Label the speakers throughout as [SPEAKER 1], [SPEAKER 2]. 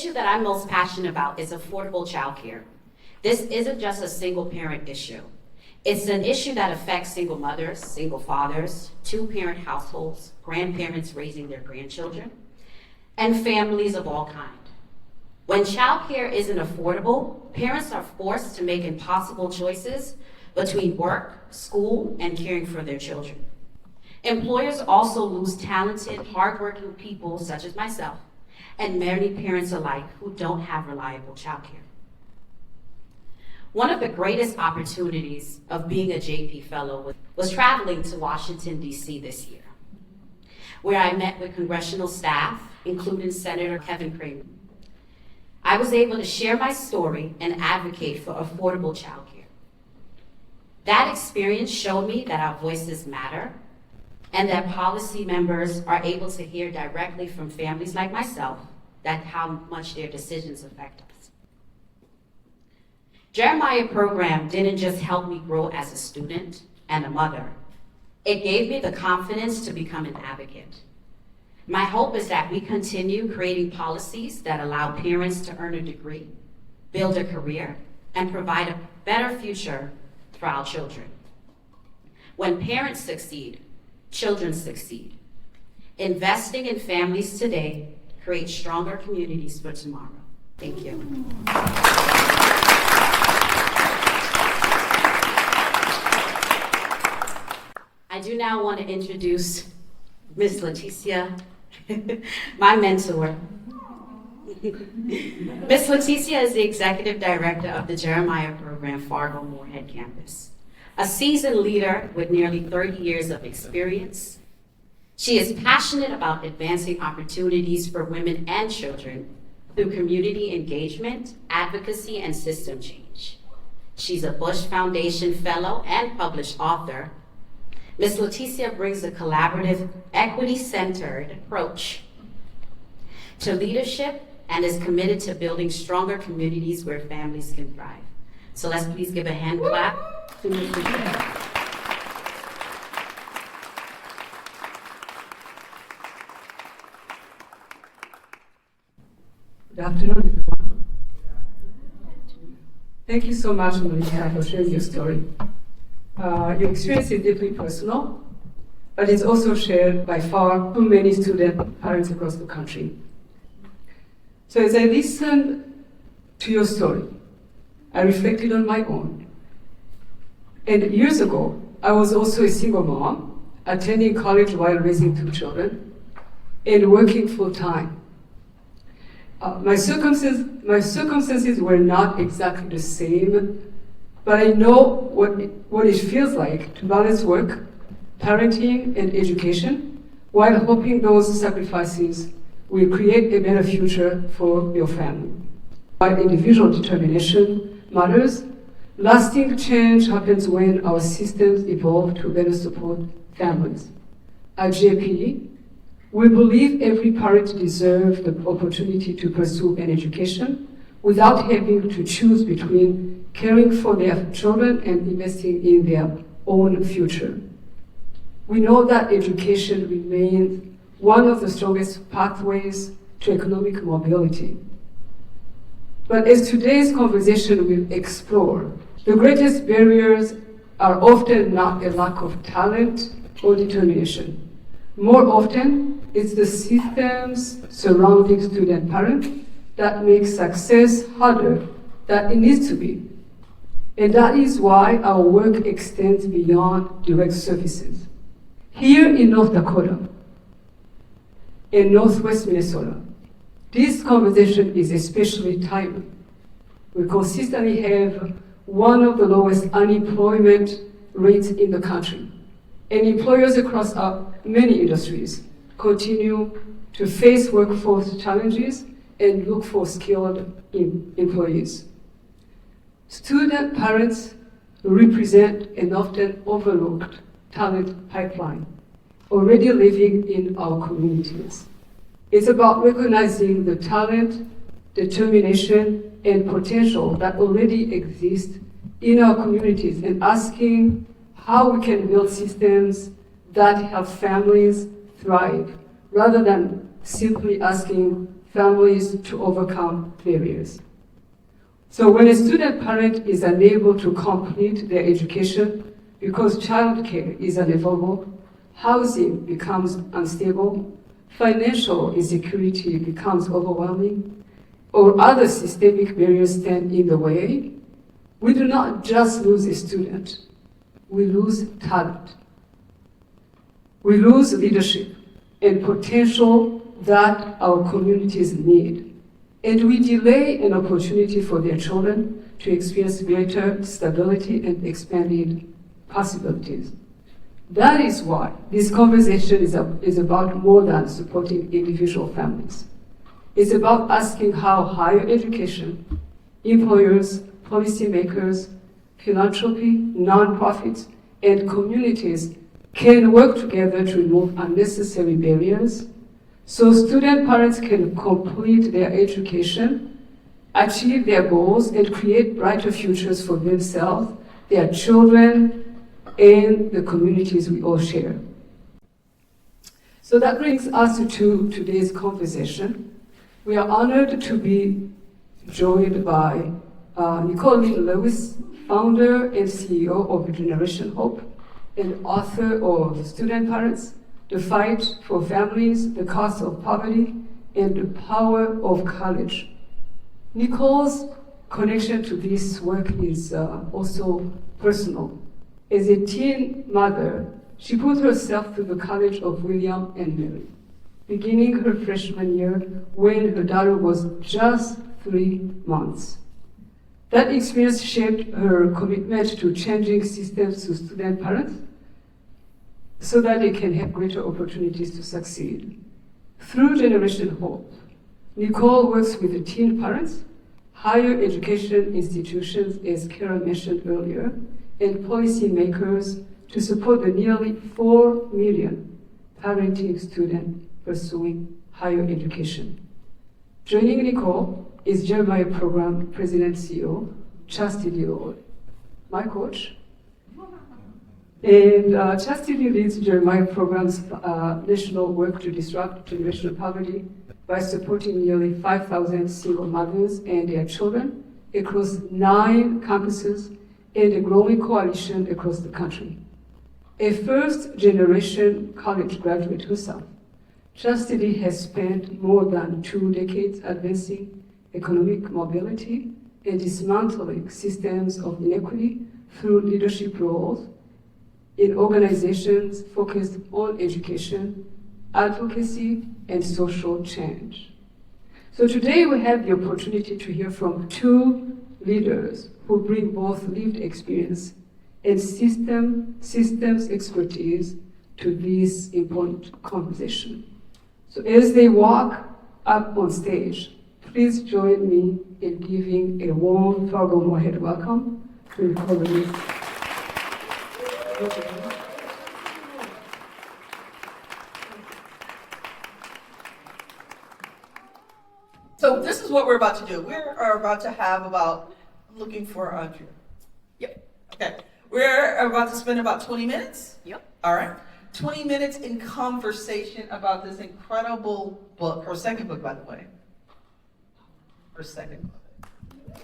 [SPEAKER 1] issue that I'm most passionate about is affordable childcare. This isn't just a single parent issue. It's an issue that affects single mothers, single fathers, two-parent households, grandparents raising their grandchildren, and families of all kinds. When childcare isn't affordable, parents are forced to make impossible choices between work, school, and caring for their children. Employers also lose talented, hardworking people such as myself, and many parents alike who don't have reliable childcare. One of the greatest opportunities of being a JP Fellow was traveling to Washington, D.C. this year, where I met with congressional staff, including Senator Kevin Cramer. I was able to share my story and advocate for affordable childcare. That experience showed me that our voices matter and that policy members are able to hear directly from families like myself that how much their decisions affect us. Jeremiah program didn't just help me grow as a student and a mother. It gave me the confidence to become an advocate. My hope is that we continue creating policies that allow parents to earn a degree, build a career, and provide a better future for our children. When parents succeed, children succeed. Investing in families today creates stronger communities for tomorrow. Thank you. I do now want to introduce Ms. Laetitia, my mentor. Ms. Laetitia is the Executive Director of the Jeremiah Program, Fargo-Moorhead campus. A seasoned leader with nearly 30 years of experience. She is passionate about advancing opportunities for women and children through community engagement, advocacy, and system change. She's a Bush Foundation Fellow and published author. Ms. Laetitia brings a collaborative, equity-centered approach to leadership and is committed to building stronger communities where families can thrive. So let's please give a hand clap to Ms. Laetitia.
[SPEAKER 2] Good afternoon, everyone. Thank you so much, Mellisa, for sharing your story. Your experience is deeply personal, but it's also shared by far too many students and parents across the country. So as I listened to your story, I reflected on my own. And years ago, I was also a single mom, attending college while raising 2 children, and working full-time. My circumstances were not exactly the same, but I know what it feels like to balance work, parenting, and education, while hoping those sacrifices will create a better future for your family. While individual determination matters, lasting change happens when our systems evolve to better support families. At JP, we believe every parent deserves the opportunity to pursue an education without having to choose between caring for their children and investing in their own future. We know that education remains one of the strongest pathways to economic mobility. But as today's conversation will explore, the greatest barriers are often not a lack of talent or determination. More often, it's the systems surrounding student parents that make success harder than it needs to be. And that is why our work extends beyond direct services. Here in North Dakota, in Northwest Minnesota, this conversation is especially timely. We consistently have one of the lowest unemployment rates in the country, and employers across many industries continue to face workforce challenges and look for skilled employees. Student parents represent an often overlooked talent pipeline already living in our communities. It's about recognizing the talent, determination, and potential that already exist in our communities and asking how we can build systems that help families thrive, rather than simply asking families to overcome barriers. So when a student parent is unable to complete their education because childcare is unavailable, housing becomes unstable, financial insecurity becomes overwhelming, or other systemic barriers stand in the way, we do not just lose a student, we lose talent. We lose leadership and potential that our communities need. And we delay an opportunity for their children to experience greater stability and expanded possibilities. That is why this conversation is about more than supporting individual families. It's about asking how higher education, employers, policymakers, philanthropy, nonprofits, and communities can work together to remove unnecessary barriers so student parents can complete their education, achieve their goals, and create brighter futures for themselves, their children, and the communities we all share. So that brings us to today's conversation. We are honored to be joined by Nicole Lewis, founder and CEO of Generation Hope, and author of Student Parents, The Fight for Families, The Cost of Poverty, and the Power of College. Nicole's connection to this work is also personal. As a teen mother, she put herself through the College of William and Mary, beginning her freshman year when her daughter was just 3 months. That experience shaped her commitment to changing systems to student parents so that they can have greater opportunities to succeed. Through Generation Hope, Nicole works with the teen parents, higher education institutions, as Kara mentioned earlier, and policymakers to support the nearly 4 million parenting students pursuing higher education. Joining Nicole is Jeremiah Program President CEO, Chastity Lord, my coach. And Chastity leads Jeremiah Program's national work to disrupt generational poverty by supporting nearly 5,000 single mothers and their children across 9 campuses and a growing coalition across the country. A first-generation college graduate herself, Chastity has spent more than 2 decades advancing economic mobility and dismantling systems of inequity through leadership roles in organizations focused on education, advocacy, and social change. So today we have the opportunity to hear from 2 leaders who bring both lived experience and systems expertise to this important conversation. So as they walk up on stage, please join me in giving a warm Fargo-Moorhead welcome to Nicole Lewis.
[SPEAKER 3] So this is what we're about to do. We are about to have about, I'm looking for Andrea. Yep, okay. We're about to spend about 20 minutes.
[SPEAKER 1] Yep.
[SPEAKER 3] All right. 20 minutes in conversation about this incredible book, her second book, by the way. Her second book.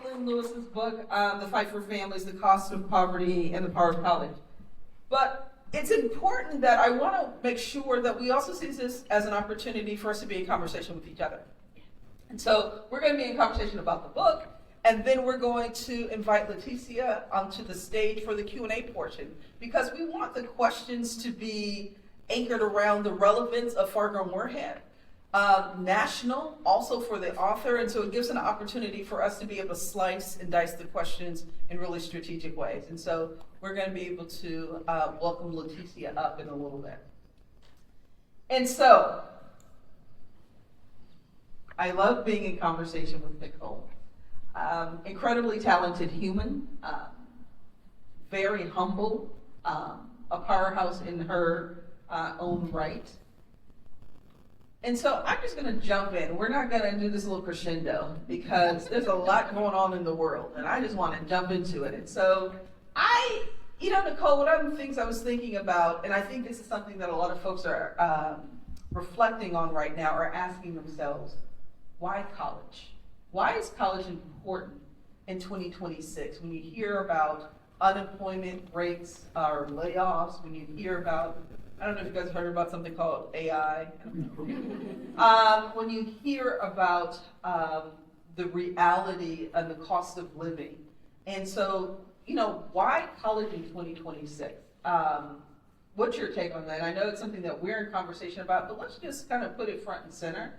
[SPEAKER 3] Lynn Lewis's book, The Fight for Families, The Cost of Poverty, and the Power of College. But it's important that I want to make sure that we also see this as an opportunity for us to be in conversation with each other. And so we're going to be in conversation about the book, and then we're going to invite Laetitia onto the stage for the Q&A portion, because we want the questions to be anchored around the relevance of Fargo-Moorhead, national, also for the author, and so it gives an opportunity for us to be able to slice and dice the questions in really strategic ways. And so we're going to be able to welcome Laetitia up in a little bit. And so, I love being in conversation with Nicole. Incredibly talented human, very humble, a powerhouse in her own right. And so I'm just going to jump in. We're not going to do this little crescendo because there's a lot going on in the world, and I just want to jump into it. And so Nicole, one of the things I was thinking about, and I think this is something that a lot of folks are reflecting on right now are asking themselves, why college? Why is college important in 2026? When you hear about unemployment rates or layoffs, when you hear about, I don't know if you guys heard about something called AI. When you hear about the reality and the cost of living. And so, why college in 2026? What's your take on that? I know it's something that we're in conversation about, but let's just kind of put it front and center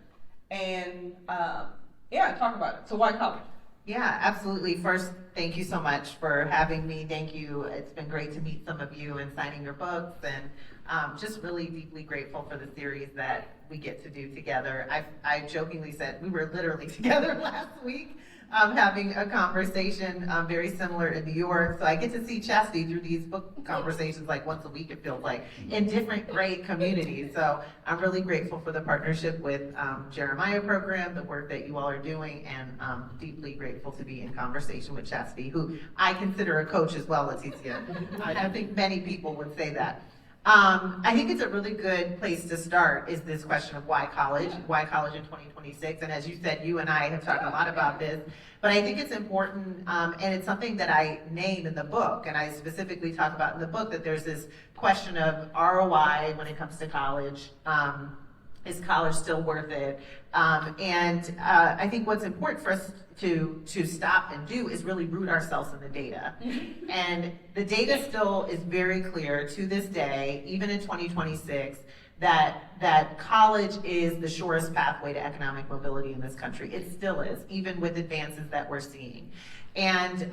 [SPEAKER 3] and talk about it. So why college?
[SPEAKER 4] Yeah, absolutely. First, thank you so much for having me. Thank you. It's been great to meet some of you and signing your books, and just really deeply grateful for the series that we get to do together. I jokingly said we were literally together last week having a conversation very similar in New York. So I get to see Chastity through these book conversations like once a week, it feels like, in different great communities. So I'm really grateful for the partnership with Jeremiah program, the work that you all are doing, and deeply grateful to be in conversation with Chastity, who I consider a coach as well, Laetitia. I think many people would say that. I think it's a really good place to start is this question of why college in 2026. And as you said, you and I have talked a lot about this, but I think it's important, and it's something that I name in the book, and I specifically talk about in the book that there's this question of ROI when it comes to college. Is college still worth it? I think what's important for us to stop and do is really root ourselves in the data. And the data still is very clear to this day, even in 2026, that college is the surest pathway to economic mobility in this country. It still is, even with advances that we're seeing. And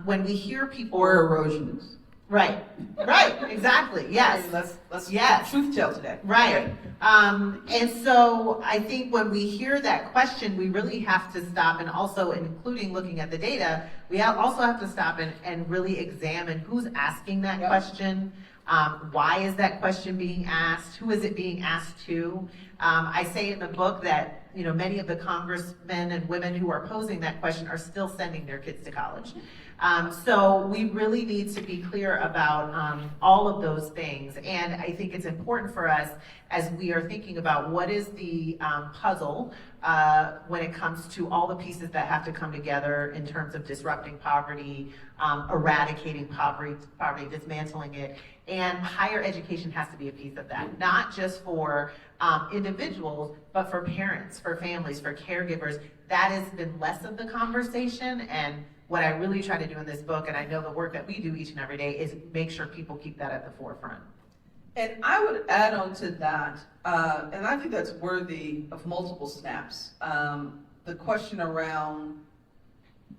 [SPEAKER 4] when we hear people...
[SPEAKER 3] Or erosions.
[SPEAKER 4] Right, exactly, yes.
[SPEAKER 3] Let's truth tell today.
[SPEAKER 4] Right. And so I think when we hear that question, we really have to stop, and also including looking at the data, we also have to stop and really examine who's asking that question. Why is that question being asked? Who is it being asked to? I say in the book that many of the congressmen and women who are posing that question are still sending their kids to college. So we really need to be clear about all of those things. And I think it's important for us as we are thinking about what is the puzzle when it comes to all the pieces that have to come together in terms of disrupting poverty, eradicating poverty, dismantling it. And higher education has to be a piece of that, not just for individuals, but for parents, for families, for caregivers. That has been less of the conversation, and what I really try to do in this book, and I know the work that we do each and every day, is make sure people keep that at the forefront.
[SPEAKER 3] And I would add on to that, and I think that's worthy of multiple snaps. The question around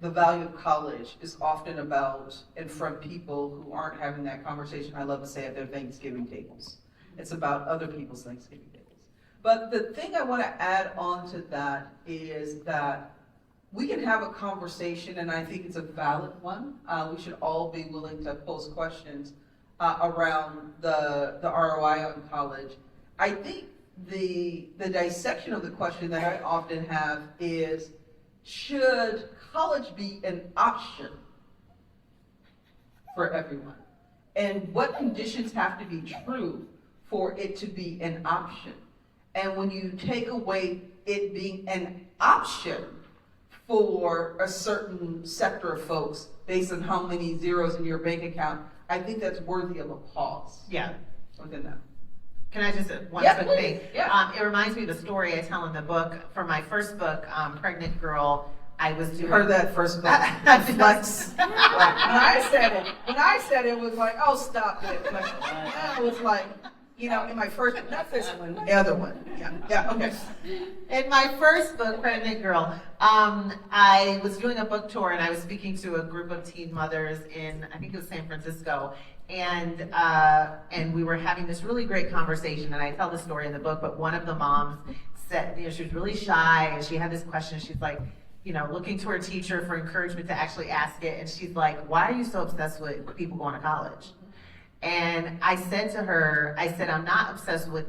[SPEAKER 3] the value of college is often about and from people who aren't having that conversation, I love to say, at their Thanksgiving tables. It's about other people's Thanksgiving tables. But the thing I want to add on to that is that we can have a conversation, and I think it's a valid one. We should all be willing to pose questions around the ROI on college. I think the dissection of the question that I often have is, should college be an option for everyone? And what conditions have to be true for it to be an option? And when you take away it being an option for a certain sector of folks based on how many zeros in your bank account, I think that's worthy of a pause.
[SPEAKER 4] Yeah.
[SPEAKER 3] Within that.
[SPEAKER 4] Can I just one quick thing?
[SPEAKER 3] Yeah.
[SPEAKER 4] It reminds me of the story I tell in the book. For my first book, Pregnant Girl, I was doing...
[SPEAKER 3] Heard that first book. Flex. When I said it was like, oh, stop it. Like, it was like, in my first, not this one, the other one. Yeah, okay.
[SPEAKER 4] In my first book, Pregnant Girl, I was doing a book tour and I was speaking to a group of teen mothers in, I think it was San Francisco, and we were having this really great conversation, and I tell the story in the book, but one of the moms said, she was really shy, and she had this question, she's like, looking to her teacher for encouragement to actually ask it, and she's like, why are you so obsessed with people going to college? And I said to her, I'm not obsessed with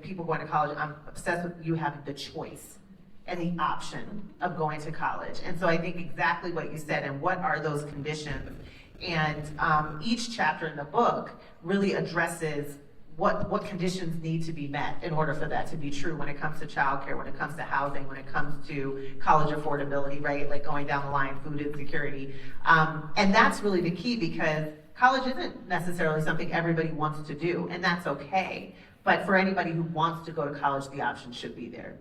[SPEAKER 4] people going to college. I'm obsessed with you having the choice and the option of going to college. And so I think exactly what you said, and what are those conditions? And each chapter in the book really addresses what conditions need to be met in order for that to be true when it comes to childcare, when it comes to housing, when it comes to college affordability, right? Like going down the line, food insecurity. And that's really the key, because college isn't necessarily something everybody wants to do, and that's okay. But for anybody who wants to go to college, the option should be there.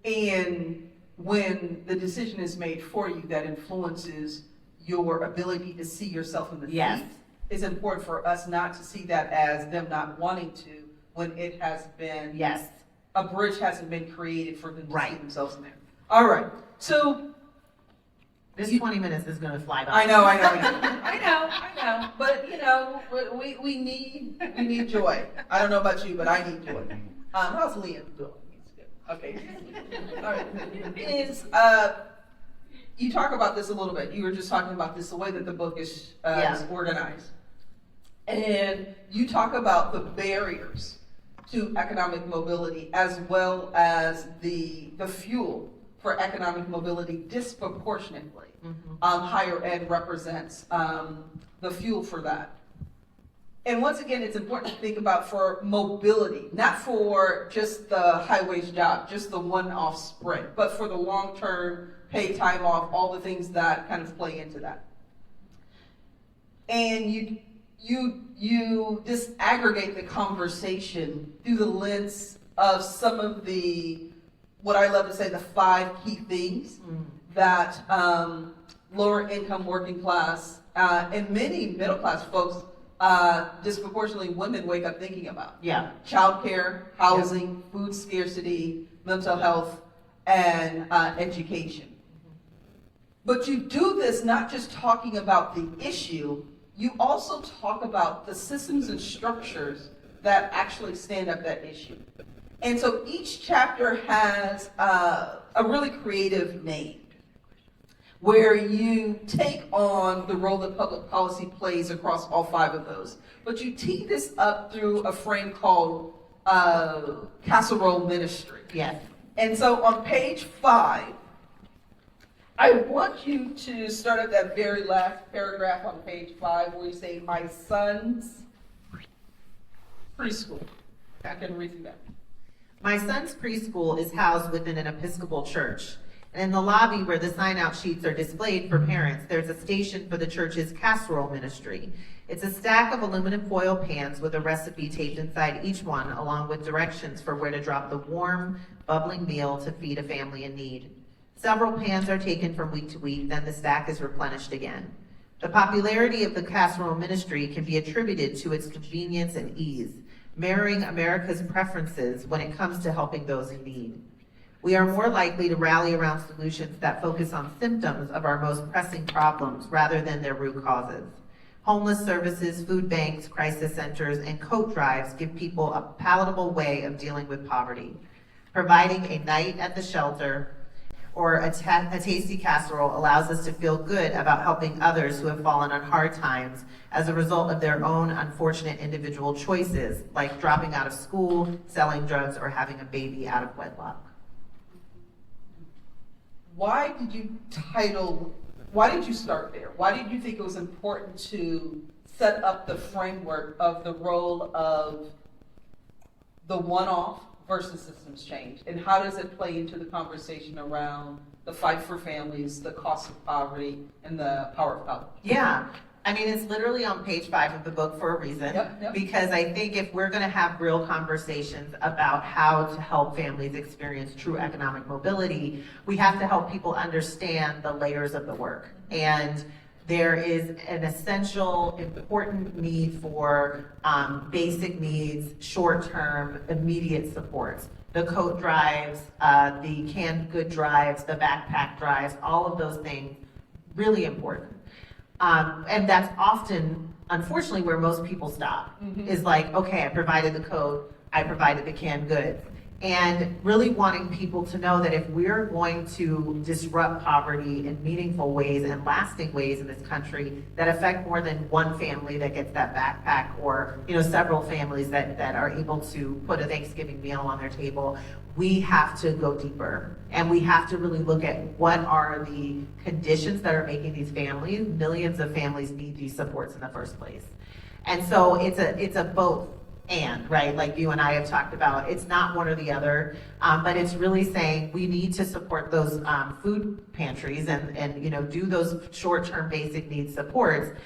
[SPEAKER 3] And when the decision is made for you that influences your ability to see yourself in the
[SPEAKER 4] Yes.
[SPEAKER 3] seat, it's important for us not to see that as them not wanting to, when it has been,
[SPEAKER 4] Yes.
[SPEAKER 3] a bridge hasn't been created for them to see
[SPEAKER 4] Right.
[SPEAKER 3] themselves in there. All right, so
[SPEAKER 4] This 20 minutes is going to fly by.
[SPEAKER 3] I know. But we need joy. I don't know about you, but I need joy. How's Liam doing? He's good. Okay. All right. You talk about this a little bit. You were just talking about this, the way that the book is organized. And you talk about the barriers to economic mobility, as well as the fuel for economic mobility disproportionately. Higher ed represents the fuel for that. And once again, it's important to think about for mobility, not for just the high-wage job, just the one-off sprint, but for the long-term pay time off, all the things that kind of play into that. And you disaggregate the conversation through the lens of some of the, what I love to say, the 5 key things that lower income, working class, and many middle class folks, disproportionately women, wake up thinking about.
[SPEAKER 4] Yeah.
[SPEAKER 3] Childcare, housing, food scarcity, mental health, and education. But you do this not just talking about the issue, you also talk about the systems and structures that actually stand up that issue. And so each chapter has a really creative name, where you take on the role that public policy plays across all 5 of those. But you tee this up through a frame called casserole ministry.
[SPEAKER 4] Yes.
[SPEAKER 3] And so on page 5, I want you to start at that very last paragraph on page 5, where you say, my son's preschool. I can read through that.
[SPEAKER 4] My son's preschool is housed within an Episcopal church. And in the lobby where the sign-out sheets are displayed for parents, there's a station for the church's casserole ministry. It's a stack of aluminum foil pans with a recipe taped inside each one, along with directions for where to drop the warm, bubbling meal to feed a family in need. Several pans are taken from week to week, then the stack is replenished again. The popularity of the casserole ministry can be attributed to its convenience and ease, mirroring America's preferences when it comes to helping those in need. We are more likely to rally around solutions that focus on symptoms of our most pressing problems rather than their root causes. Homeless services, food banks, crisis centers, and coat drives give people a palatable way of dealing with poverty. Providing a night at the shelter or a tasty casserole allows us to feel good about helping others who have fallen on hard times as a result of their own unfortunate individual choices, like dropping out of school, selling drugs, or having a baby out of wedlock.
[SPEAKER 3] Why did you start there? Why did you think it was important to set up the framework of the role of the one-off versus systems change? And how does it play into the conversation around the fight for families, the cost of poverty, and the power of college?
[SPEAKER 4] Yeah. I mean, it's literally on page 5 of the book for a reason,
[SPEAKER 3] Yep.
[SPEAKER 4] because I think if we're going to have real conversations about how to help families experience true economic mobility, we have to help people understand the layers of the work. And there is an essential, important need for basic needs, short-term, immediate supports. The coat drives, the canned good drives, the backpack drives, all of those things, really important. And that's often, unfortunately, where most people stop, is like, okay, I provided the coat, I provided the canned goods. And really wanting people to know that if we're going to disrupt poverty in meaningful ways and lasting ways in this country that affect more than one family that gets that backpack, or several families that are able to put a Thanksgiving meal on their table, we have to go deeper. And we have to really look at what are the conditions that are making these families, millions of families, need these supports in the first place. And so it's a both. and, right? Like you and I have talked about, it's not one or the other, but it's really saying we need to support those food pantries and you know, do those short-term basic needs supports.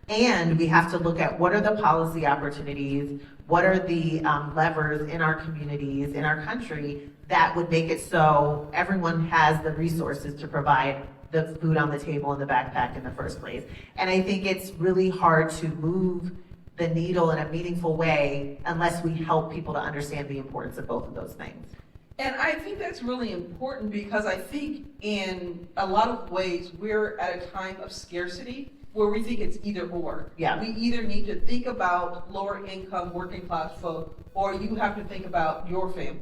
[SPEAKER 4] And we have to look at what are the policy opportunities, what are the levers in our communities, in our country that would make it so everyone has the resources to provide the food on the table in the backpack in the first place. And I think it's really hard to move the needle in a meaningful way unless we help people to understand the importance of both of those things.
[SPEAKER 3] And I think that's really important because I think in a lot of ways we're at a time of scarcity where we think it's either or.
[SPEAKER 4] Yeah.
[SPEAKER 3] We either need to think about lower income working class folk or you have to think about your family.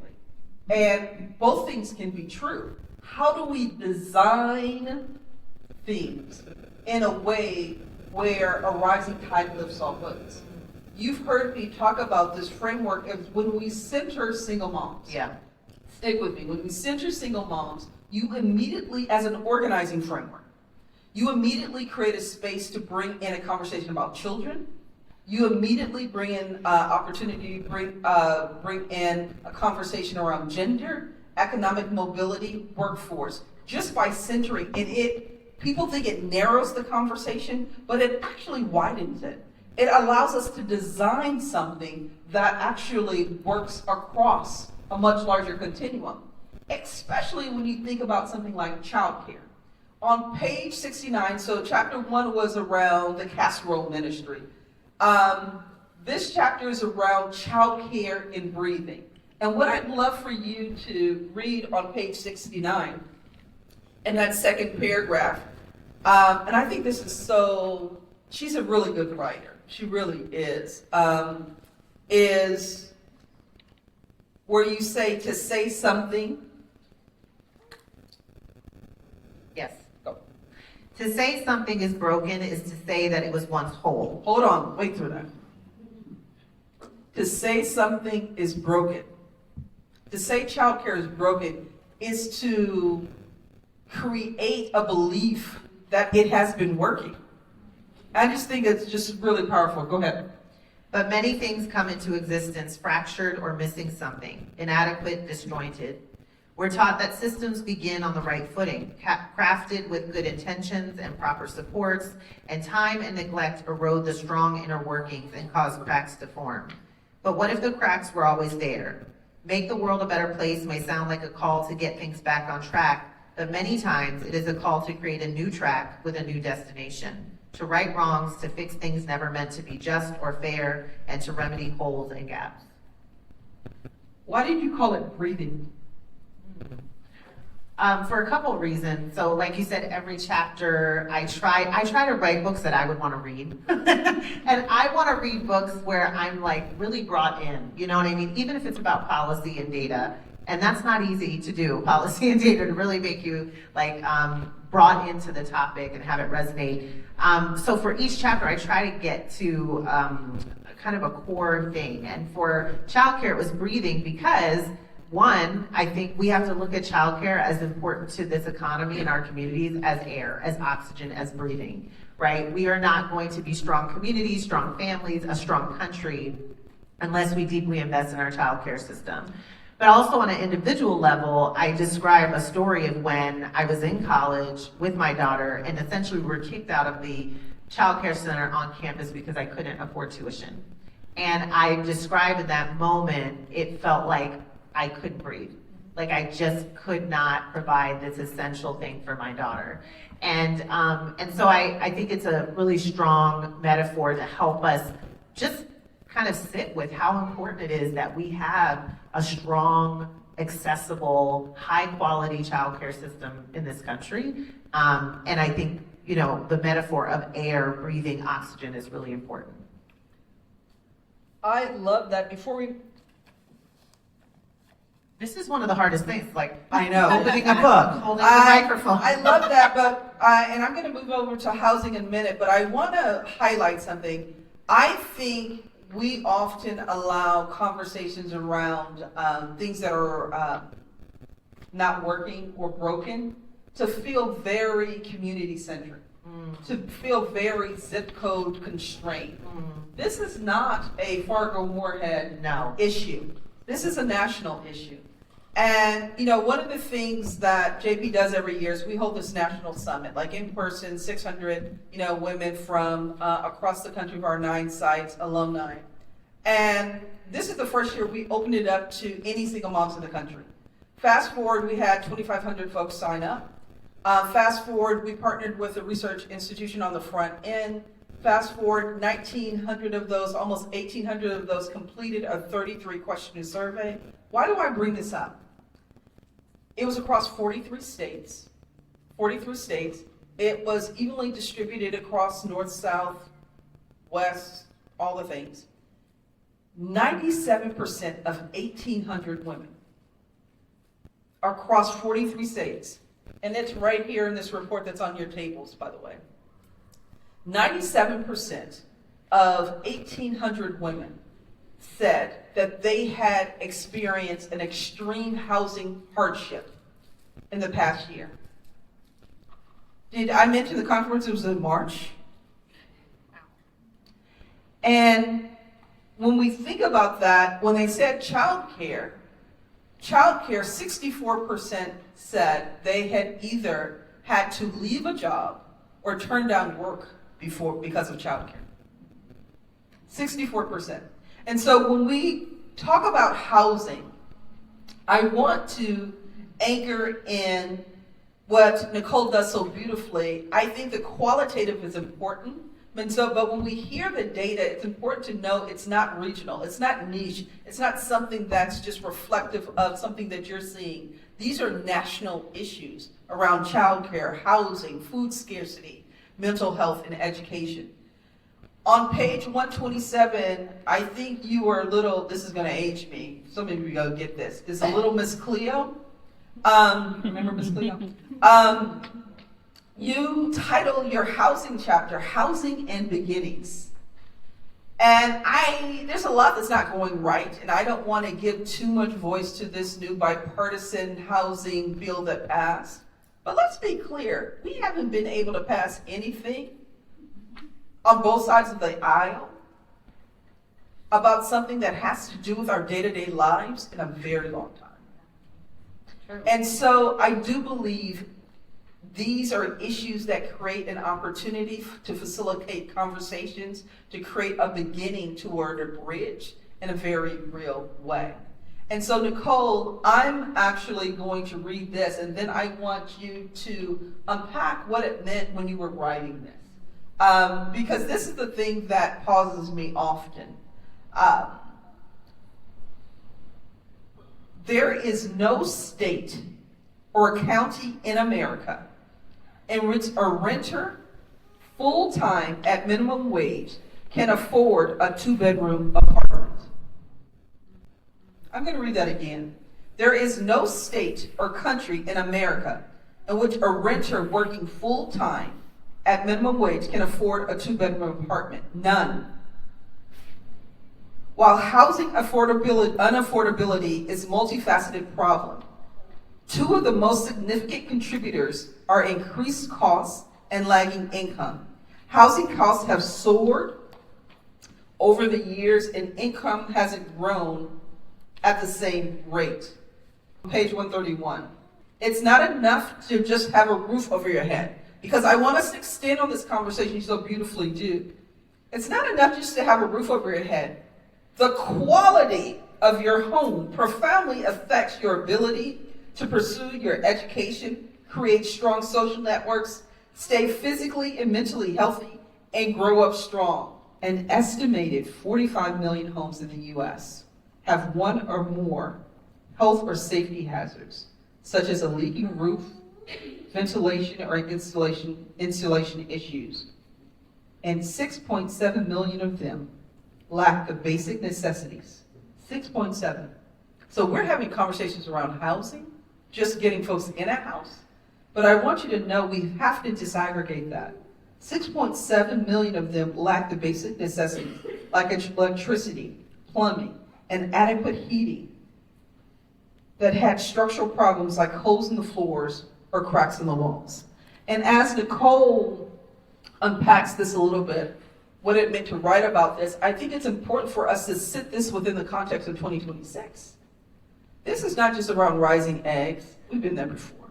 [SPEAKER 3] And both things can be true. How do we design things in a way where a rising tide lifts all boats? You've heard me talk about this framework of when we center single moms.
[SPEAKER 4] Yeah.
[SPEAKER 3] Stick with me. When we center single moms, you immediately, as an organizing framework, you immediately create a space to bring in a conversation about children. You immediately bring in opportunity to bring in a conversation around gender, economic mobility, workforce, just by centering. And people think it narrows the conversation, but it actually widens it. It allows us to design something that actually works across a much larger continuum, especially when you think about something like childcare. On page 69, so chapter 1 was around the casserole ministry. This chapter is around childcare and breathing. And what I'd love for you to read on page 69, in that second paragraph, and I think this is so, she's a really good writer. She really is where you say to say something.
[SPEAKER 4] Yes.
[SPEAKER 3] Go.
[SPEAKER 4] To say something is broken is to say that it was once whole.
[SPEAKER 3] Hold on, wait through that. To say something is broken. To say childcare is broken is to create a belief that it has been working. I just think it's just really powerful. Go ahead.
[SPEAKER 4] But many things come into existence fractured or missing something, inadequate, disjointed. We're taught that systems begin on the right footing, crafted with good intentions and proper supports, and time and neglect erode the strong inner workings and cause cracks to form. But what if the cracks were always there? Make the world a better place may sound like a call to get things back on track, but many times it is a call to create a new track with a new destination. To right wrongs, to fix things never meant to be just or fair, and to remedy holes and gaps.
[SPEAKER 3] Why did you call it breathing?
[SPEAKER 4] For a couple of reasons. So like you said, every chapter I try to write books that I would want to read. And I want to read books where I'm like really brought in, you know what I mean? Even if it's about policy and data. And that's not easy to do, policy and data, to really make you like brought into the topic and have it resonate. So for each chapter, I try to get to kind of a core thing. And for childcare, it was breathing because, one, I think we have to look at childcare as important to this economy and our communities as air, as oxygen, as breathing, right? We are not going to be strong communities, strong families, a strong country unless we deeply invest in our childcare system. But also on an individual level, I describe a story of when I was in college with my daughter and essentially we were kicked out of the childcare center on campus because I couldn't afford tuition. And I describe in that moment, it felt like I couldn't breathe. Like I just could not provide this essential thing for my daughter. And so I think it's a really strong metaphor to help us just kind of sit with how important it is that we have a strong, accessible, high-quality childcare system in this country. And I think, you know, the metaphor of air, breathing, oxygen is really important.
[SPEAKER 3] I love that. Before we...
[SPEAKER 4] This is one of the hardest things, like
[SPEAKER 3] I know.
[SPEAKER 4] opening a book, holding the microphone.
[SPEAKER 3] I love that, but and I'm going to move over to housing in a minute, but I want to highlight something. I think we often allow conversations around things that are not working or broken to feel very community-centric. to feel very zip code constrained. This is not a Fargo-Moorhead issue. This is a national issue. And, one of the things that JP does every year is we hold this national summit, like in person, 600, women from across the country of our 9 sites, alumni. And this is the first year we opened it up to any single moms in the country. Fast forward, we had 2,500 folks sign up. Fast forward, we partnered with a research institution on the front end. Fast forward, 1,900 of those, almost 1,800 of those completed a 33-question survey. Why do I bring this up? It was across 43 states. It was evenly distributed across north, south, west, all the things. 97% of 1,800 women across 43 states, and it's right here in this report that's on your tables, by the way. 97% of 1,800 women said that they had experienced an extreme housing hardship in the past year. Did I mention the conference? It was in March. And when we think about that, when they said childcare, 64% said they had either had to leave a job or turn down work because of childcare. 64%. And so when we talk about housing, I want to anchor in what Nicole does so beautifully. I think the qualitative is important. But when we hear the data, it's important to know it's not regional, it's not niche, it's not something that's just reflective of something that you're seeing. These are national issues around childcare, housing, food scarcity, mental health, and education. On page 127, I think you were a little, this is going to age me, some of you go get this. It's a little Miss Cleo. Remember Miss Cleo? You title your housing chapter, Housing and Beginnings. And there's a lot that's not going right, and I don't want to give too much voice to this new bipartisan housing bill that passed. But let's be clear, we haven't been able to pass anything on both sides of the aisle about something that has to do with our day-to-day lives in a very long time. True. And so I do believe these are issues that create an opportunity to facilitate conversations, to create a beginning toward a bridge in a very real way. And so, Nicole, I'm actually going to read this, and then I want you to unpack what it meant when you were writing this. Because this is the thing that pauses me often. There is no state or county in America in which a renter, full-time at minimum wage, can afford a 2-bedroom apartment. I'm going to read that again. There is no state or country in America in which a renter working full-time at minimum wage can afford a 2-bedroom apartment. None. While housing unaffordability is a multifaceted problem, 2 of the most significant contributors are increased costs and lagging income. Housing costs have soared over the years, and income hasn't grown at the same rate. Page 131. It's not enough to just have a roof over your head, because I want us to extend on this conversation, you so beautifully do. It's not enough just to have a roof over your head. The quality of your home profoundly affects your ability to pursue your education, create strong social networks, stay physically and mentally healthy, and grow up strong. An estimated 45 million homes in the U.S. have one or more health or safety hazards, such as a leaking roof, ventilation or insulation issues. And 6.7 million of them lack the basic necessities. 6.7. So we're having conversations around housing, just getting folks in a house. But I want you to know we have to disaggregate that. 6.7 million of them lack the basic necessities, like electricity, plumbing, and adequate heating, that had structural problems like holes in the floors or cracks in the walls. And as Nicole unpacks this a little bit, what it meant to write about this, I think it's important for us to sit this within the context of 2026. This is not just around rising eggs. We've been there before.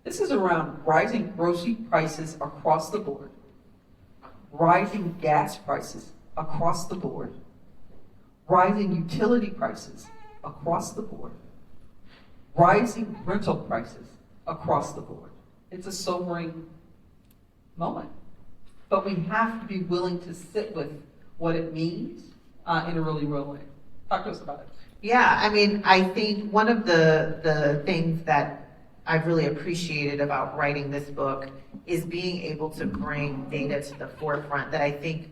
[SPEAKER 3] This is around rising grocery prices across the board, rising gas prices across the board, rising utility prices across the board, rising rental prices across the board. It's a sobering moment. But we have to be willing to sit with what it means in a really real way. Talk to us about it.
[SPEAKER 4] Yeah, I mean, I think one of the things that I've really appreciated about writing this book is being able to bring data to the forefront that I think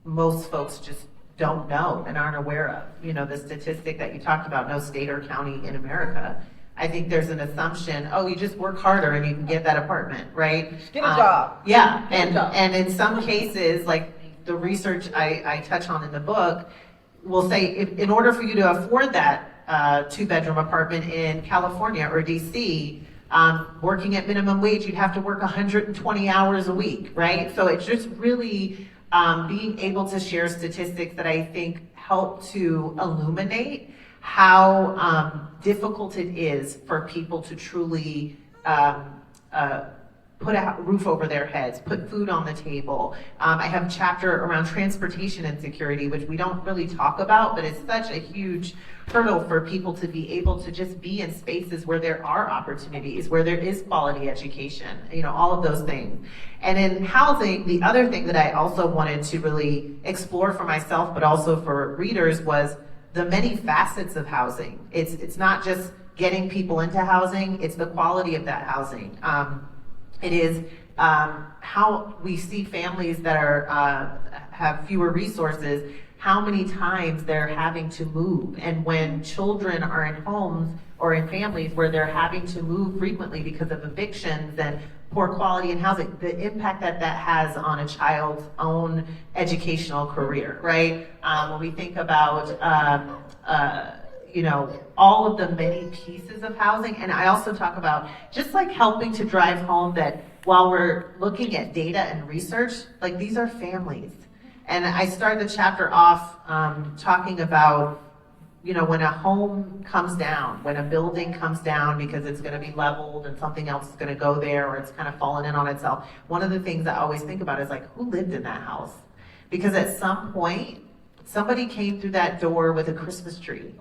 [SPEAKER 4] most folks just don't know and aren't aware of. You know, the statistic that you talked about, no state or county in America. I think there's an assumption, oh, you just work harder and you can get that apartment, right?
[SPEAKER 3] Get a job.
[SPEAKER 4] Yeah,
[SPEAKER 3] Get a job.
[SPEAKER 4] and in some cases, like the research I touch on in the book, will say if, in order for you to afford that 2-bedroom apartment in California or DC, working at minimum wage, you'd have to work 120 hours a week, right? So it's just really being able to share statistics that I think help to illuminate how difficult it is for people to truly put a roof over their heads, put food on the table. I have a chapter around transportation insecurity, which we don't really talk about, but it's such a huge hurdle for people to be able to just be in spaces where there are opportunities, where there is quality education, you know, all of those things. And in housing, the other thing that I also wanted to really explore for myself, but also for readers, was the many facets of housing. It's not just getting people into housing, it's the quality of that housing. It is how we see families that are have fewer resources, how many times they're having to move. And when children are in homes or in families where they're having to move frequently because of evictions and poor quality in housing, the impact that that has on a child's own educational career, right? When we think about you know, all of the many pieces of housing. And I also talk about just like helping to drive home that while we're looking at data and research, like these are families. And I start the chapter off talking about, you know, when a home comes down, when a building comes down because it's going to be leveled and something else is going to go there or it's kind of fallen in on itself. One of the things I always think about is like, who lived in that house? Because at some point, somebody came through that door with a Christmas tree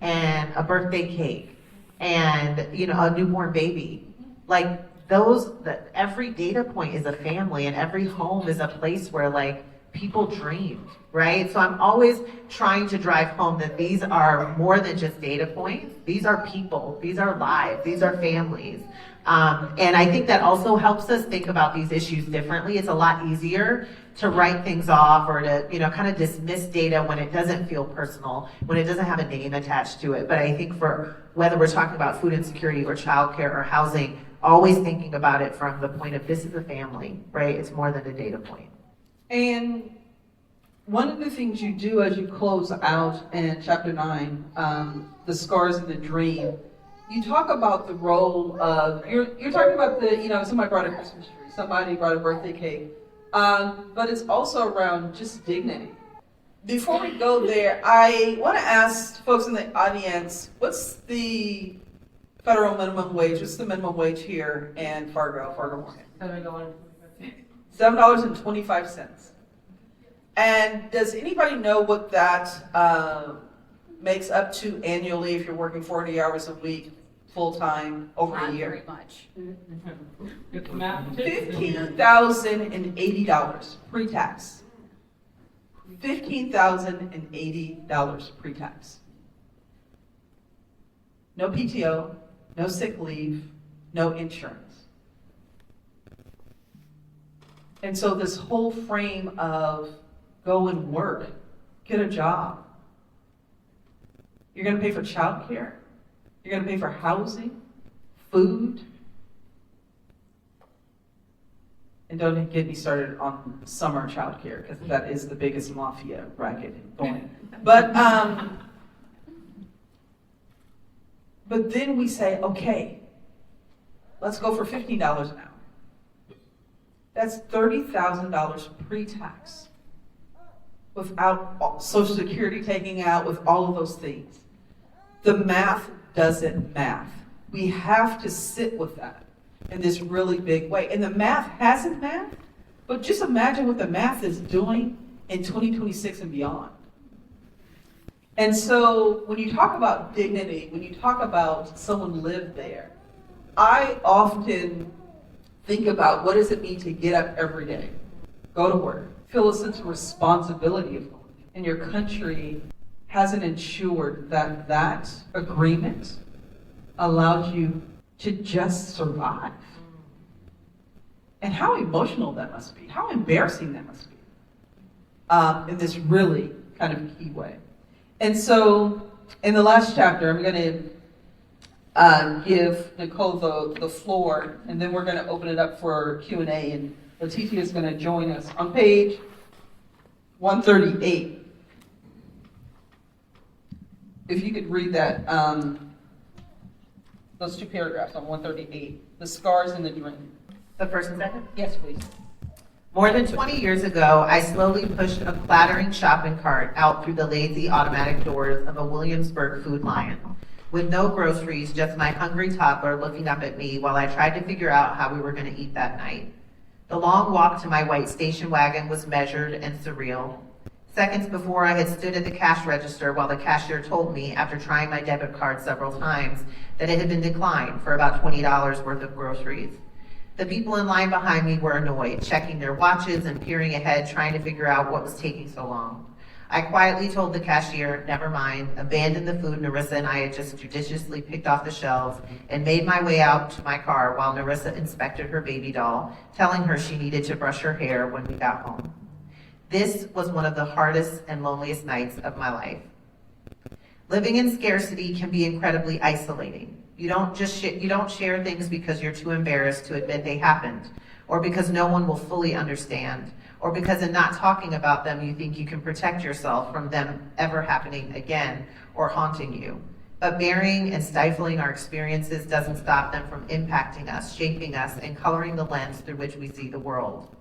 [SPEAKER 4] and a birthday cake and, you know, a newborn baby. Like every data point is a family and every home is a place where like people dream, right? So I'm always trying to drive home that these are more than just data points. These are people, these are lives, these are families. And I think that also helps us think about these issues differently. It's a lot easier to write things off or to, you know, kind of dismiss data when it doesn't feel personal, when it doesn't have a name attached to it. But I think for whether we're talking about food insecurity or childcare or housing, always thinking about it from the point of this is a family, right? It's more than a data point.
[SPEAKER 3] And one of the things you do as you close out in chapter 9, the scars and the dream, you talk about the role of, you're talking about the, you know, somebody brought a Christmas tree, somebody brought a birthday cake, but it's also around just dignity. Before we go there, I want to ask folks in the audience, what's the federal minimum wage? What's the minimum wage here in Fargo-Moorhead? $7.25. And does anybody know what that makes up to annually if you're working 40 hours a week, full-time, over a year?
[SPEAKER 1] Not very much.
[SPEAKER 3] $15,080 pre-tax. $15,080 pre-tax. No PTO, no sick leave, no insurance. And so this whole frame of go and work, get a job. You're going to pay for childcare. You're going to pay for housing, food. And don't get me started on summer childcare because that is the biggest mafia racket going. But then we say, okay, let's go for $15 an hour. That's $30,000 pre-tax without Social Security taking out, with all of those things. The math doesn't math. We have to sit with that in this really big way. And the math hasn't mathed, but just imagine what the math is doing in 2026 and beyond. And so when you talk about dignity, when you talk about someone lived there, I often think about what does it mean to get up every day, go to work, feel a sense of responsibility of going. And your country hasn't ensured that that agreement allows you to just survive. And how emotional that must be, how embarrassing that must be, in this really kind of key way. And so in the last chapter, I'm going to give Nicole the floor, and then we're going to open it up for Q&A, and Laetitia is going to join us. On page 138, if you could read that, those two paragraphs on 138, the scars and the dream.
[SPEAKER 4] The first and second?
[SPEAKER 3] Yes, please.
[SPEAKER 4] More than 20 years ago, I slowly pushed a clattering shopping cart out through the lazy automatic doors of a Williamsburg Food Lion. With no groceries, just my hungry toddler looking up at me while I tried to figure out how we were going to eat that night. The long walk to my white station wagon was measured and surreal. Seconds before, I had stood at the cash register while the cashier told me, after trying my debit card several times, that it had been declined for about $20 worth of groceries. The people in line behind me were annoyed, checking their watches and peering ahead, trying to figure out what was taking so long. I quietly told the cashier, never mind, abandoned the food Narissa and I had just judiciously picked off the shelves, and made my way out to my car while Narissa inspected her baby doll, telling her she needed to brush her hair when we got home. This was one of the hardest and loneliest nights of my life. Living in scarcity can be incredibly isolating. You don't share things because you're too embarrassed to admit they happened, or because no one will fully understand, or because in not talking about them you think you can protect yourself from them ever happening again or haunting you. But burying and stifling our experiences doesn't stop them from impacting us, shaping us, and coloring the lens through which we see the world.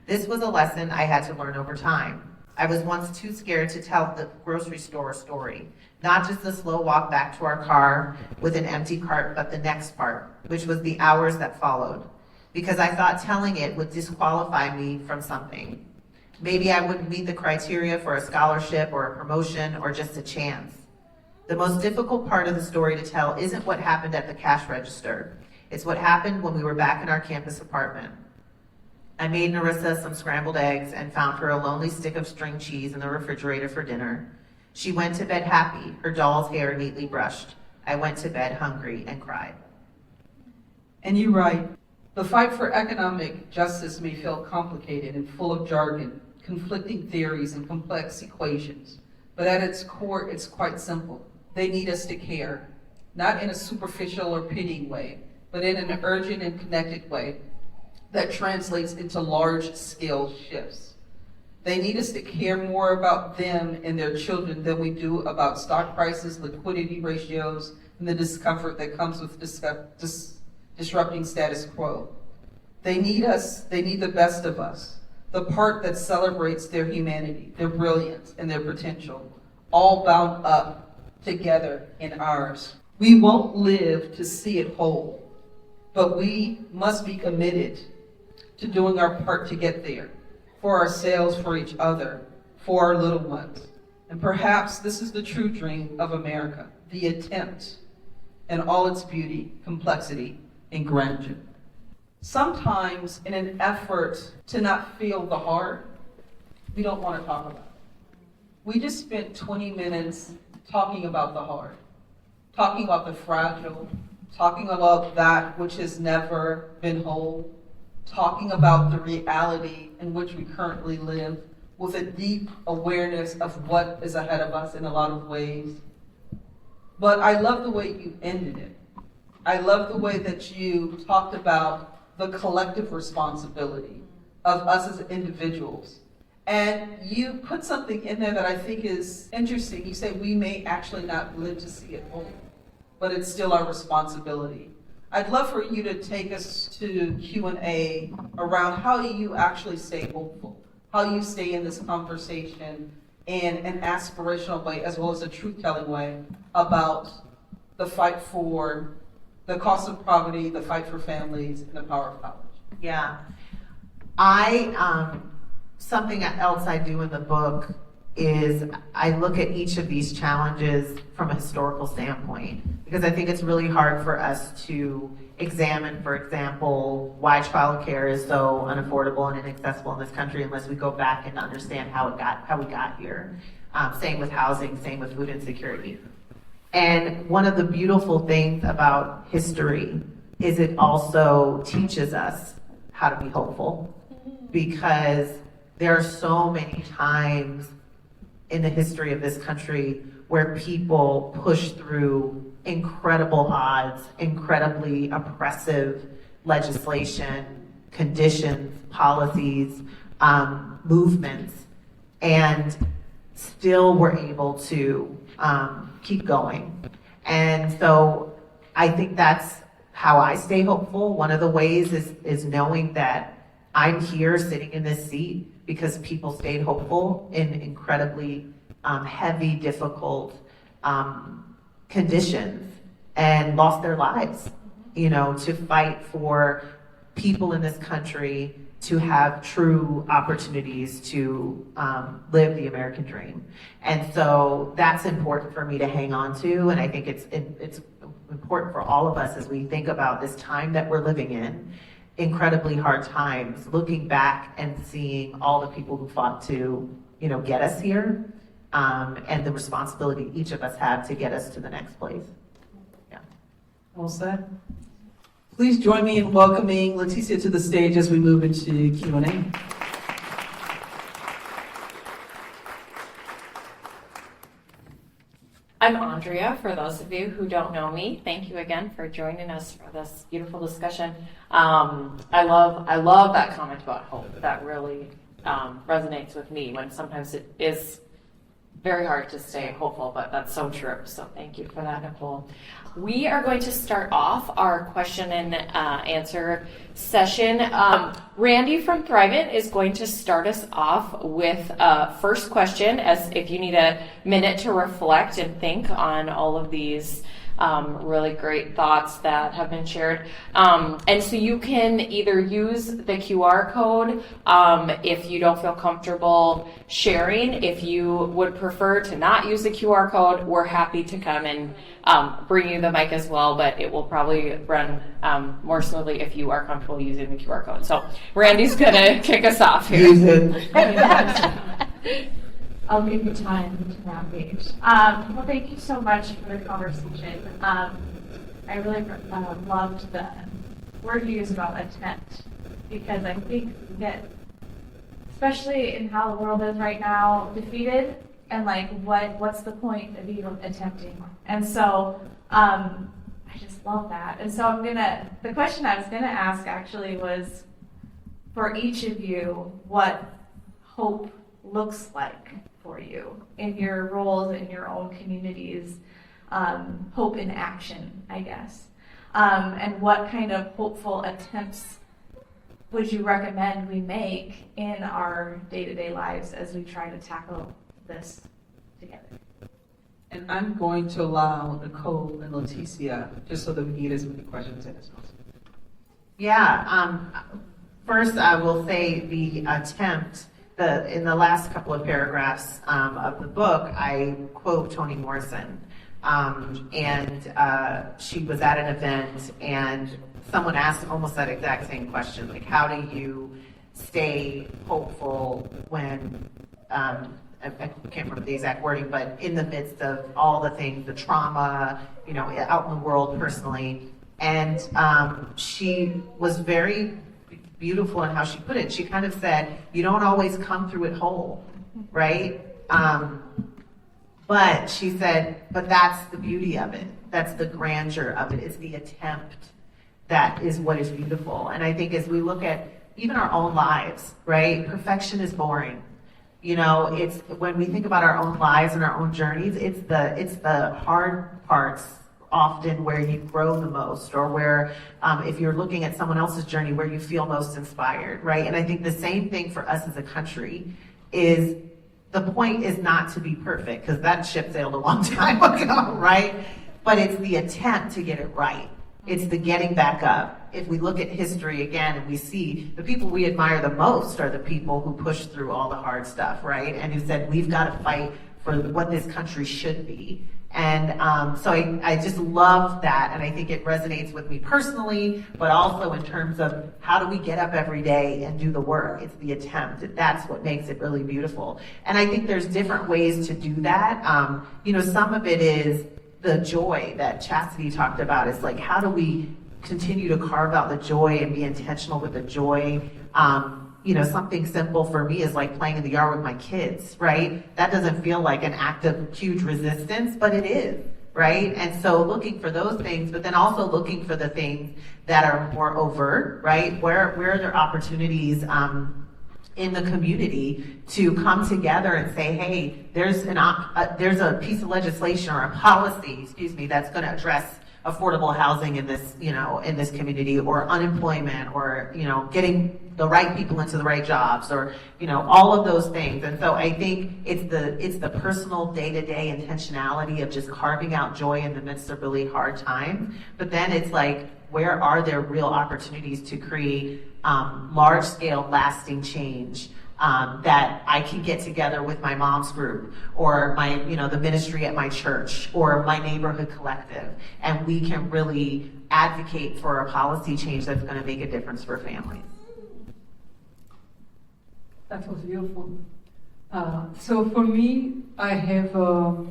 [SPEAKER 4] This was a lesson I had to learn over time. I was once too scared to tell the grocery store story, not just the slow walk back to our car with an empty cart, but the next part, which was the hours that followed, because I thought telling it would disqualify me from something. Maybe I wouldn't meet the criteria for a scholarship or a promotion or just a chance. The most difficult part of the story to tell isn't what happened at the cash register. It's what happened when we were back in our campus apartment. I made Narissa some scrambled eggs and found her a lonely stick of string cheese in the refrigerator for dinner. She went to bed happy, her doll's hair neatly brushed. I went to bed hungry and cried.
[SPEAKER 3] And you write, the fight for economic justice may feel complicated and full of jargon, conflicting theories, and complex equations. But at its core, it's quite simple. They need us to care, not in a superficial or pitying way, but in an urgent and connected way that translates into large-scale shifts. They need us to care more about them and their children than we do about stock prices, liquidity ratios, and the discomfort that comes with disrupting status quo. They need us, they need the best of us, the part that celebrates their humanity, their brilliance, and their potential, all bound up together in ours. We won't live to see it whole, but we must be committed to doing our part to get there, for ourselves, for each other, for our little ones. And perhaps this is the true dream of America, the attempt in all its beauty, complexity, and grandeur. Sometimes in an effort to not feel the hard, we don't want to talk about it. We just spent 20 minutes talking about the hard, talking about the fragile, talking about that which has never been whole, talking about the reality in which we currently live with a deep awareness of what is ahead of us in a lot of ways. But I love the way you ended it. I love the way that you talked about the collective responsibility of us as individuals. And you put something in there that I think is interesting. You say we may actually not live to see it whole, but it's still our responsibility. I'd love for you to take us to Q&A around how you actually stay hopeful, how you stay in this conversation in an aspirational way as well as a truth-telling way about the fight for the cost of poverty, the fight for families, and the power of college.
[SPEAKER 4] Yeah. Something else I do in the book is I look at each of these challenges from a historical standpoint, because I think it's really hard for us to examine, for example, why childcare is so unaffordable and inaccessible in this country unless we go back and understand how we got here. Same with housing, same with food insecurity. And one of the beautiful things about history is it also teaches us how to be hopeful, because there are so many times in the history of this country where people push through incredible odds, incredibly oppressive legislation, conditions, policies, movements, and still were able to keep going. And so I think that's how I stay hopeful. One of the ways is knowing that I'm here sitting in this seat because people stayed hopeful in incredibly heavy, difficult conditions and lost their lives, to fight for people in this country to have true opportunities to live the American dream. And so that's important for me to hang on to, and I think it's important for all of us as we think about this time that we're living in, incredibly hard times, looking back and seeing all the people who fought to, get us here, and the responsibility each of us have to get us to the next place. Yeah.
[SPEAKER 3] All set? Please join me in welcoming Laetitia to the stage as we move into Q&A.
[SPEAKER 5] I'm Andrea, for those of you who don't know me. Thank you again for joining us for this beautiful discussion. I love that comment about hope. That really resonates with me when sometimes it is very hard to stay hopeful, but that's so true. So thank you for that, Nicole. We are going to start off our question and answer session. Randy from Thrivent is going to start us off with first question, as if you need a minute to reflect and think on all of these really great thoughts that have been shared. And so you can either use the QR code if you don't feel comfortable sharing. If you would prefer to not use the QR code, we're happy to come and bring you the mic as well, but it will probably run more smoothly if you are comfortable using the QR code. So Randy's going to kick us off here.
[SPEAKER 3] Use it.
[SPEAKER 6] I'll give you time to navigate. Well, thank you so much for the conversation. I really loved the word you used about attempt, because I think that, especially in how the world is right now, defeated, and what's the point of even attempting? And so I just love that. And so the question I was gonna ask actually was, for each of you, what hope looks like for you in your roles in your own communities, hope in action, I guess. And what kind of hopeful attempts would you recommend we make in our day-to-day lives as we try to tackle this together?
[SPEAKER 3] And I'm going to allow Nicole and Laetitia, just so that we can get as many questions in as possible.
[SPEAKER 4] Yeah, first I will say the attempt, in the last couple of paragraphs of the book, I quote Toni Morrison. She was at an event and someone asked almost that exact same question, like, how do you stay hopeful when, I can't remember the exact wording, but in the midst of all the things, the trauma, out in the world personally. And she was very beautiful in how she put it. She kind of said, you don't always come through it whole, right? But she said, but that's the beauty of it. That's the grandeur of it. It's the attempt that is what is beautiful. And I think as we look at even our own lives, right? Perfection is boring. It's when we think about our own lives and our own journeys, it's the hard parts often where you grow the most, or where, if you're looking at someone else's journey, where you feel most inspired, right? And I think the same thing for us as a country is, the point is not to be perfect, because that ship sailed a long time ago, right? But it's the attempt to get it right. It's the getting back up. If we look at history again and we see the people we admire the most are the people who pushed through all the hard stuff, right? And who said, we've got to fight for what this country should be. And so I just love that, and I think it resonates with me personally, but also in terms of how do we get up every day and do the work? It's the attempt. That's what makes it really beautiful. And I think there's different ways to do that. Some of it is the joy that Chastity talked about. Is like, how do we continue to carve out the joy and be intentional with the joy? Something simple for me is like playing in the yard with my kids, right? That doesn't feel like an act of huge resistance, but it is, right? And so looking for those things, but then also looking for the things that are more overt, right? Where are there opportunities in the community to come together and say, hey, there's a piece of legislation or a policy, that's going to address affordable housing in this, in this community, or unemployment, or, getting the right people into the right jobs, or, all of those things. And so I think it's the personal day-to-day intentionality of just carving out joy in the midst of really hard times. But then it's like, where are there real opportunities to create large-scale lasting change? That I can get together with my mom's group, or my, the ministry at my church, or my neighborhood collective, and we can really advocate for a policy change that's going to make a difference for families.
[SPEAKER 2] That was beautiful. So for me, I have the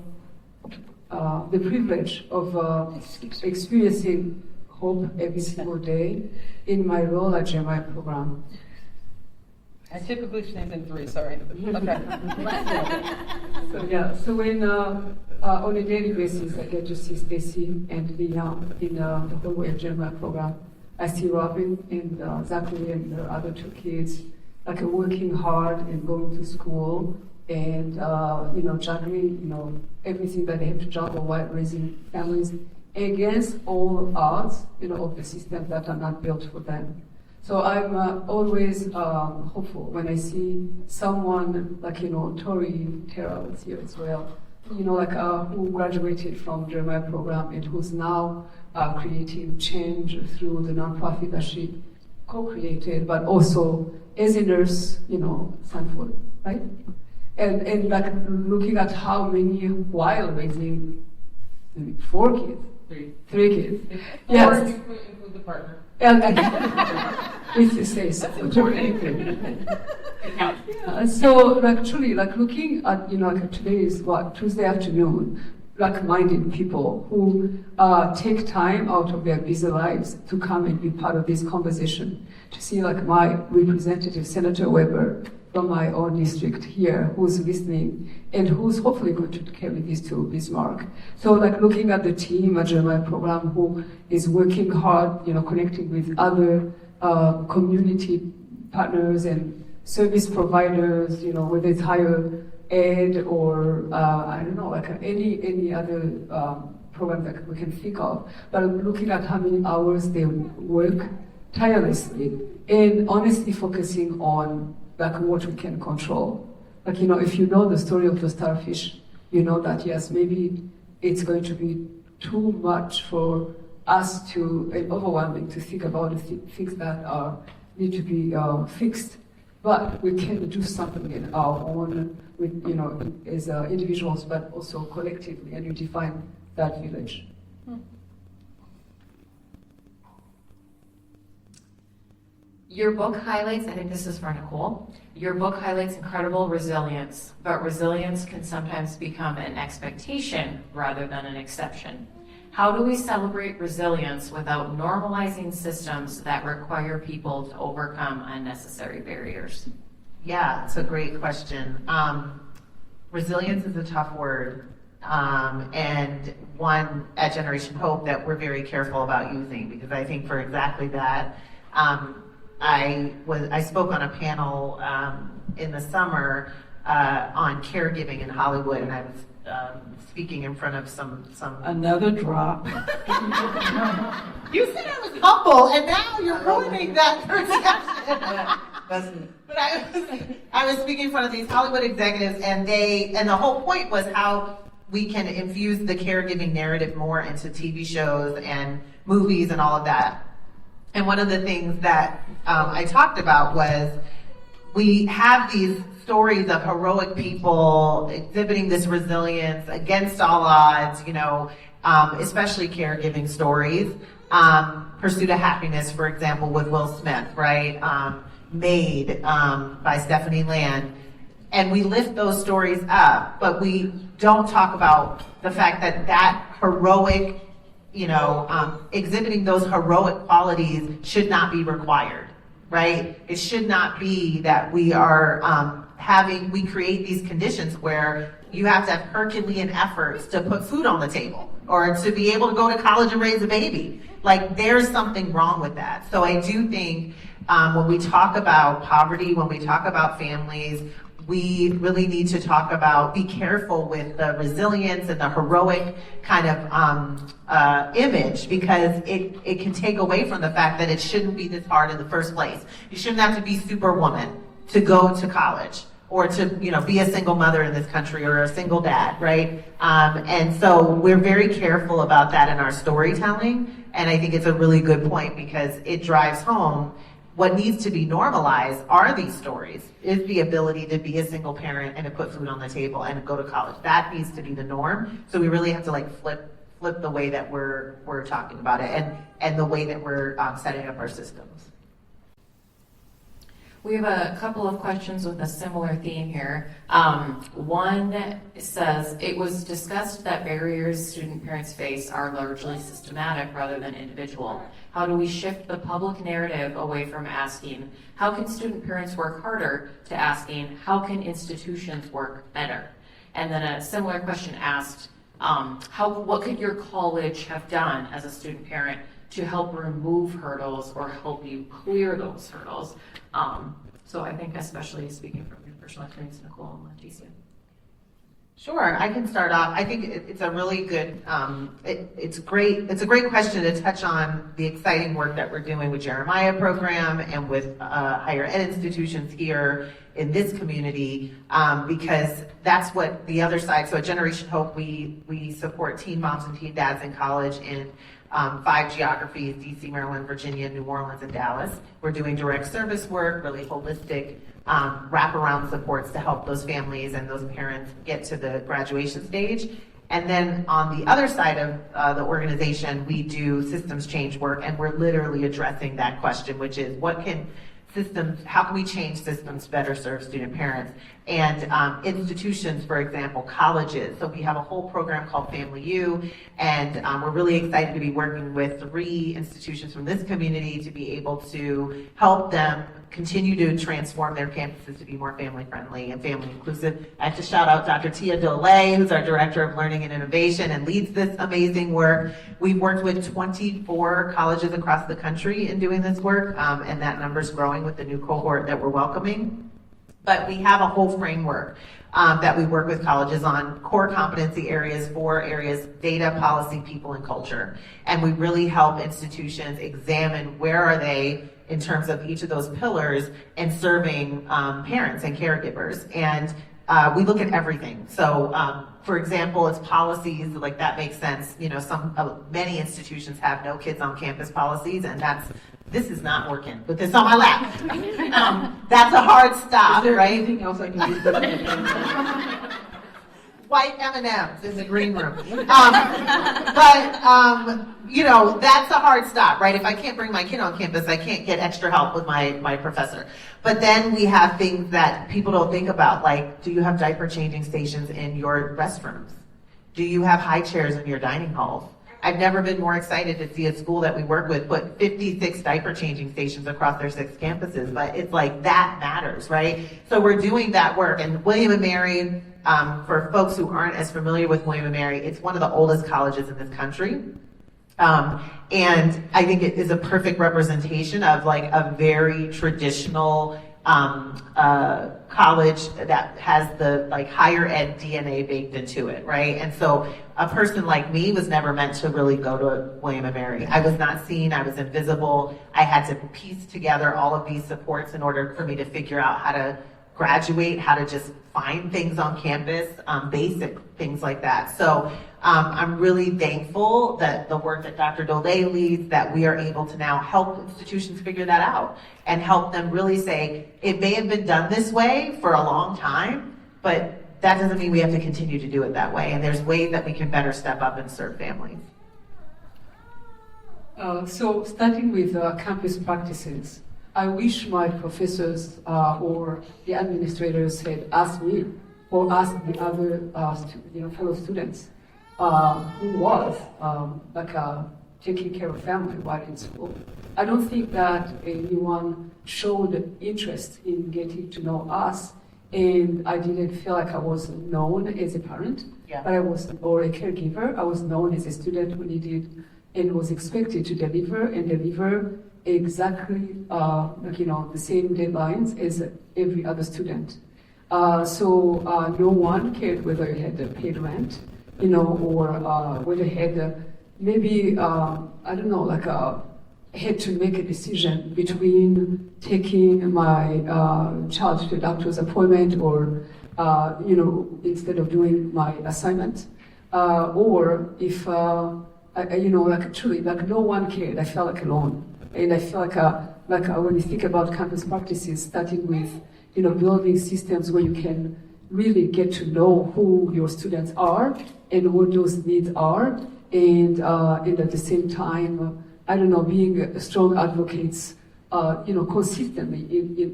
[SPEAKER 2] privilege of experiencing hope every single day in my role at JMI program.
[SPEAKER 3] I typically stand in 3, sorry. Okay.
[SPEAKER 2] So when on a daily basis I get to see Stacy and Leon in the hallway of JMI program, I see Robin and Zachary and the other 2 kids working hard and going to school and juggling everything that they have to juggle while raising families against all odds of the systems that are not built for them. So I'm always hopeful when I see someone like, Tori Terra was here as well, who graduated from Jeremiah program and who's now creating change through the nonprofit that she co-created, but also as a nurse, Sanford, right? And looking at how many while raising 4 kids, 3 kids. Yes.
[SPEAKER 3] Or include the partner.
[SPEAKER 2] And if you say so. So truly, looking at, today is Tuesday afternoon, like-minded people who take time out of their busy lives to come and be part of this conversation. To see my representative, Senator Weber, from my own district here, who's listening and who's hopefully going to carry this to Bismarck. So looking at the team at Jeremiah program who is working hard, connecting with other community partners and service providers, whether it's higher ed or any other program that we can think of. But looking at how many hours they work tirelessly and honestly focusing on what we can control. If you know the story of the starfish, you know that yes, maybe it's going to be too much for us and overwhelming to think about the things that need to be fixed. But we can do something in our own, as individuals, but also collectively, and you define that village.
[SPEAKER 5] Your book highlights, I think this is for Nicole, your book highlights incredible resilience, but resilience can sometimes become an expectation rather than an exception. How do we celebrate resilience without normalizing systems that require people to overcome unnecessary barriers?
[SPEAKER 4] Yeah, it's a great question. Resilience is a tough word, and one at Generation Hope that we're very careful about using, because I think for exactly that, I spoke on a panel in the summer on caregiving in Hollywood, and I was speaking in front of some
[SPEAKER 3] another drop.
[SPEAKER 4] You said I was humble, and now you're ruining that perception. But I was speaking in front of these Hollywood executives, and the whole point was how we can infuse the caregiving narrative more into TV shows and movies and all of that. And one of the things that I talked about was we have these stories of heroic people exhibiting this resilience against all odds, especially caregiving stories. Pursuit of Happiness, for example, with Will Smith, right? Made by Stephanie Land. And we lift those stories up, but we don't talk about the fact that heroic, exhibiting those heroic qualities should not be required, right? It should not be that we are we create these conditions where you have to have Herculean efforts to put food on the table or to be able to go to college and raise a baby. Like, there's something wrong with that. So I do think when we talk about poverty, when we talk about families, we really need to talk about, be careful with the resilience and the heroic kind of image, because it can take away from the fact that it shouldn't be this hard in the first place. You shouldn't have to be Superwoman to go to college or to, be a single mother in this country or a single dad, right? And so we're very careful about that in our storytelling. And I think it's a really good point because it drives home what needs to be normalized are these stories, is the ability to be a single parent and to put food on the table and to go to college. That needs to be the norm. So we really have to flip the way that we're talking about it and the way that we're setting up our systems.
[SPEAKER 5] We have a couple of questions with a similar theme here. One says, it was discussed that barriers student parents face are largely systematic rather than individual. How do we shift the public narrative away from asking, how can student parents work harder, to asking, how can institutions work better? And then a similar question asked, what could your college have done as a student parent to help remove hurdles or help you clear those hurdles? So I think, especially speaking from your personal experience, Nicole and Laetitia.
[SPEAKER 4] Sure, I can start off. I think it's a really good, it's a great question to touch on the exciting work that we're doing with Jeremiah program and with higher ed institutions here in this community, because that's what the other side, so at Generation Hope, we support teen moms and teen dads in college in 5 geographies: DC, Maryland, Virginia, New Orleans, and Dallas. We're doing direct service work, really holistic wraparound supports to help those families and those parents get to the graduation stage. And then on the other side of the organization, we do systems change work, and we're literally addressing that question, which is how can we change systems to better serve student parents? And institutions, for example, colleges. So we have a whole program called Family U, and we're really excited to be working with 3 institutions from this community to be able to help them continue to transform their campuses to be more family friendly and family inclusive. I have to shout out Dr. Tia Dolay, who's our Director of Learning and Innovation and leads this amazing work. We've worked with 24 colleges across the country in doing this work, and that number's growing with the new cohort that we're welcoming. But we have a whole framework that we work with colleges on, core competency areas, 4 areas: data, policy, people, and culture. And we really help institutions examine where are they in terms of each of those pillars and serving parents and caregivers. And we look at everything. So, for example, it's policies, like that makes sense. Many institutions have no kids on campus policies, and this is not working with this on my lap. That's a hard stop,
[SPEAKER 2] Is there
[SPEAKER 4] right?
[SPEAKER 2] anything else I can do?
[SPEAKER 4] White M&Ms in the green room. That's a hard stop, right? If I can't bring my kid on campus, I can't get extra help with my professor. But then we have things that people don't think about, like, do you have diaper changing stations in your restrooms? Do you have high chairs in your dining halls? I've never been more excited to see a school that we work with put 56 diaper changing stations across their 6 campuses, but it's like, that matters, right? So we're doing that work. And William & Mary, for folks who aren't as familiar with William & Mary, it's one of the oldest colleges in this country. And I think it is a perfect representation of like a very traditional college that has the like higher ed DNA baked into it, right? And so a person like me was never meant to really go to William & Mary. I was not seen, I was invisible. I had to piece together all of these supports in order for me to figure out how to graduate, how to just find things on campus, basic things like that. So I'm really thankful that the work that Dr. Dole leads, that we are able to now help institutions figure that out and help them really say, it may have been done this way for a long time, but that doesn't mean we have to continue to do it that way. And there's ways that we can better step up and serve families.
[SPEAKER 2] So starting with campus practices, I wish my professors or the administrators had asked me or asked the other fellow students who was taking care of family while in school. I don't think that anyone showed interest in getting to know us, and I didn't feel like I was known as a parent,
[SPEAKER 4] Yeah.
[SPEAKER 2] but I was, or a caregiver. I was known as a student who needed and was expected to deliver exactly the same deadlines as every other student. So no one cared whether you had paid rent, or whether you had had to make a decision between taking my child to a doctor's appointment or instead of doing my assignment, or if truly no one cared. I felt like alone. And I feel like when you think about campus practices, starting with building systems where you can really get to know who your students are and what those needs are, and at the same time, being strong advocates, consistently,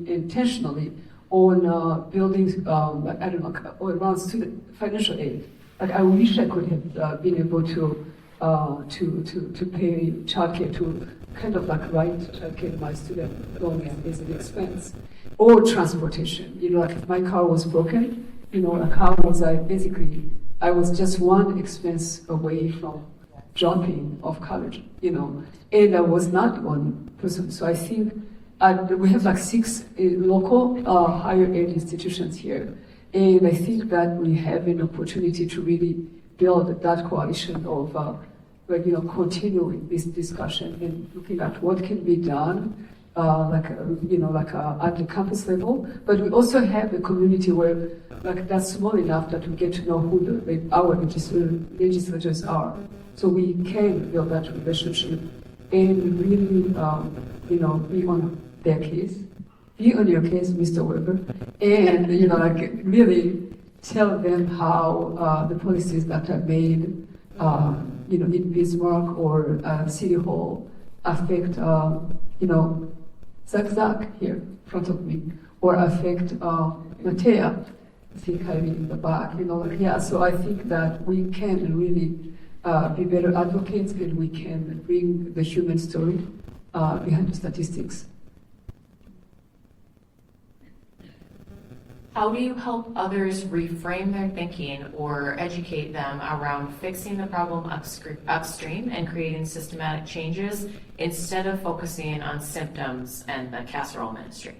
[SPEAKER 2] intentionally on building, around student financial aid. Like I wish I could have been able to pay childcare to kind of like write childcare to my student loan as an expense, or transportation. Like if my car was broken, how was I was just one expense away from dropping off college, and I was not one person. So I think we have like 6 local higher ed institutions here, and I think that we have an opportunity to really build that coalition of continuing this discussion and looking at what can be done, at the campus level. But we also have a community where, that's small enough that we get to know who our legislators are, so we can build that relationship and really, be on their case, be on your case, Mr. Weber, and really tell them how the policies that are made, in Bismarck or City Hall affect, Zach here in front of me, or affect Matea, I think in the back, So I think that we can really be better advocates, and we can bring the human story behind the statistics.
[SPEAKER 5] How do you help others reframe their thinking or educate them around fixing the problem upstream and creating systematic changes instead of focusing on symptoms and the casserole ministry?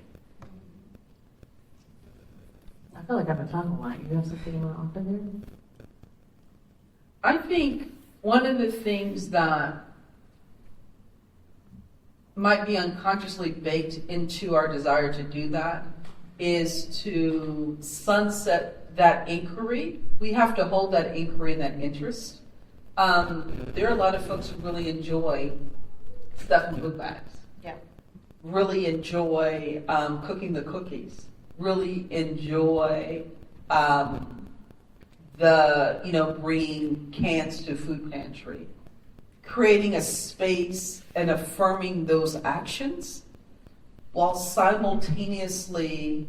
[SPEAKER 4] I feel like I've been talking a lot. You have something you want to offer there?
[SPEAKER 3] I think one of the things that might be unconsciously baked into our desire to do that is to sunset that inquiry. We have to hold that inquiry and that interest. There are a lot of folks who really enjoy stuff in book bags.
[SPEAKER 4] Yeah.
[SPEAKER 3] Really enjoy cooking the cookies. Really enjoy bringing cans to food pantry. Creating a space and affirming those actions, while simultaneously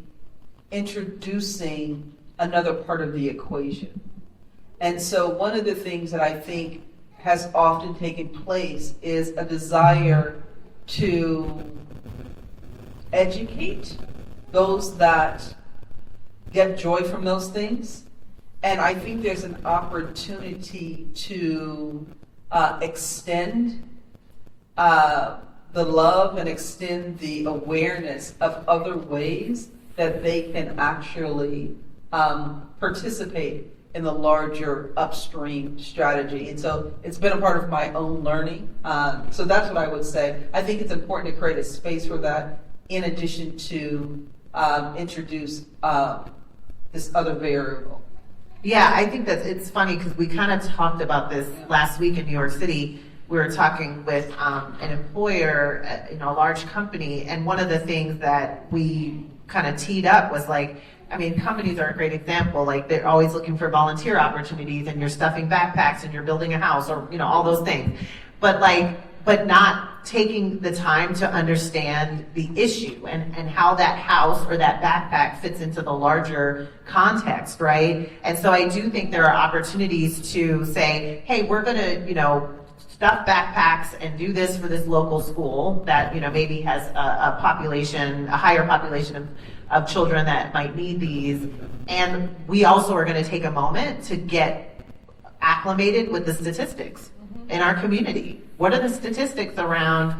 [SPEAKER 3] introducing another part of the equation. And so one of the things that I think has often taken place is a desire to educate those that get joy from those things. And I think there's an opportunity to extend the the love and extend the awareness of other ways that they can actually participate in the larger upstream strategy. And so it's been a part of my own learning. So that's what I would say. I think it's important to create a space for that in addition to introduce this other variable.
[SPEAKER 4] Yeah, I think that it's funny because we kind of talked about this last week in New York City. We were talking with an employer, a large company, and one of the things that we kind of teed up was like, I mean, companies are a great example. Like, they're always looking for volunteer opportunities, and you're stuffing backpacks, and you're building a house, or all those things. But not taking the time to understand the issue and how that house or that backpack fits into the larger context, right? And so I do think there are opportunities to say, hey, we're going to, stuff backpacks and do this for this local school that, maybe has a higher population of children that might need these. And we also are going to take a moment to get acclimated with the statistics in our community. What are the statistics around,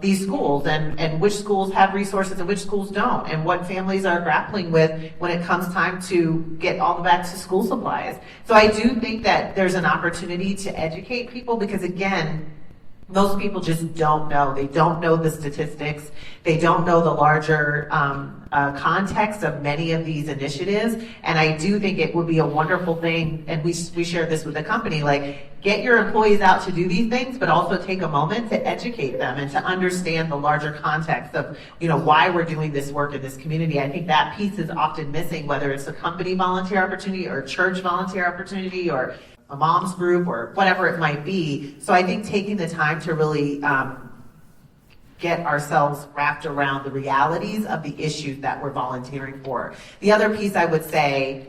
[SPEAKER 4] these schools and which schools have resources and which schools don't, and what families are grappling with when it comes time to get all the back to school supplies. So I do think that there's an opportunity to educate people because, again, most people just don't know. They don't know the statistics. They don't know the larger context of many of these initiatives. And I do think it would be a wonderful thing, and we share this with the company, like, get your employees out to do these things, but also take a moment to educate them and to understand the larger context of, why we're doing this work in this community. I think that piece is often missing, whether it's a company volunteer opportunity or a church volunteer opportunity or a mom's group or whatever it might be. So I think taking the time to really get ourselves wrapped around the realities of the issues that we're volunteering for. The other piece I would say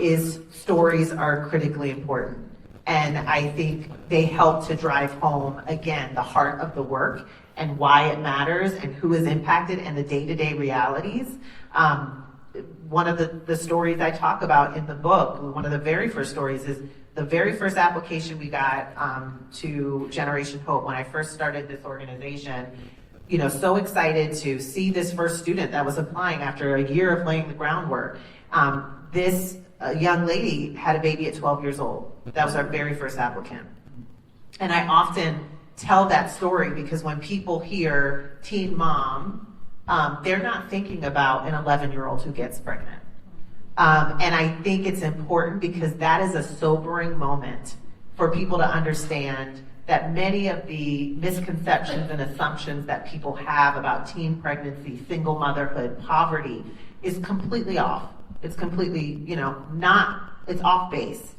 [SPEAKER 4] is stories are critically important. And I think they help to drive home, again, the heart of the work and why it matters and who is impacted and the day-to-day realities. One of the stories I talk about in the book, one of the very first stories is the very first application we got to Generation Hope when I first started this organization. So excited to see this first student that was applying after a year of laying the groundwork. This young lady had a baby at 12 years old. That was our very first applicant. And I often tell that story because when people hear teen mom, they're not thinking about an 11-year-old who gets pregnant. And I think it's important because that is a sobering moment for people to understand that many of the misconceptions and assumptions that people have about teen pregnancy, single motherhood, poverty is completely off. It's completely, it's off base.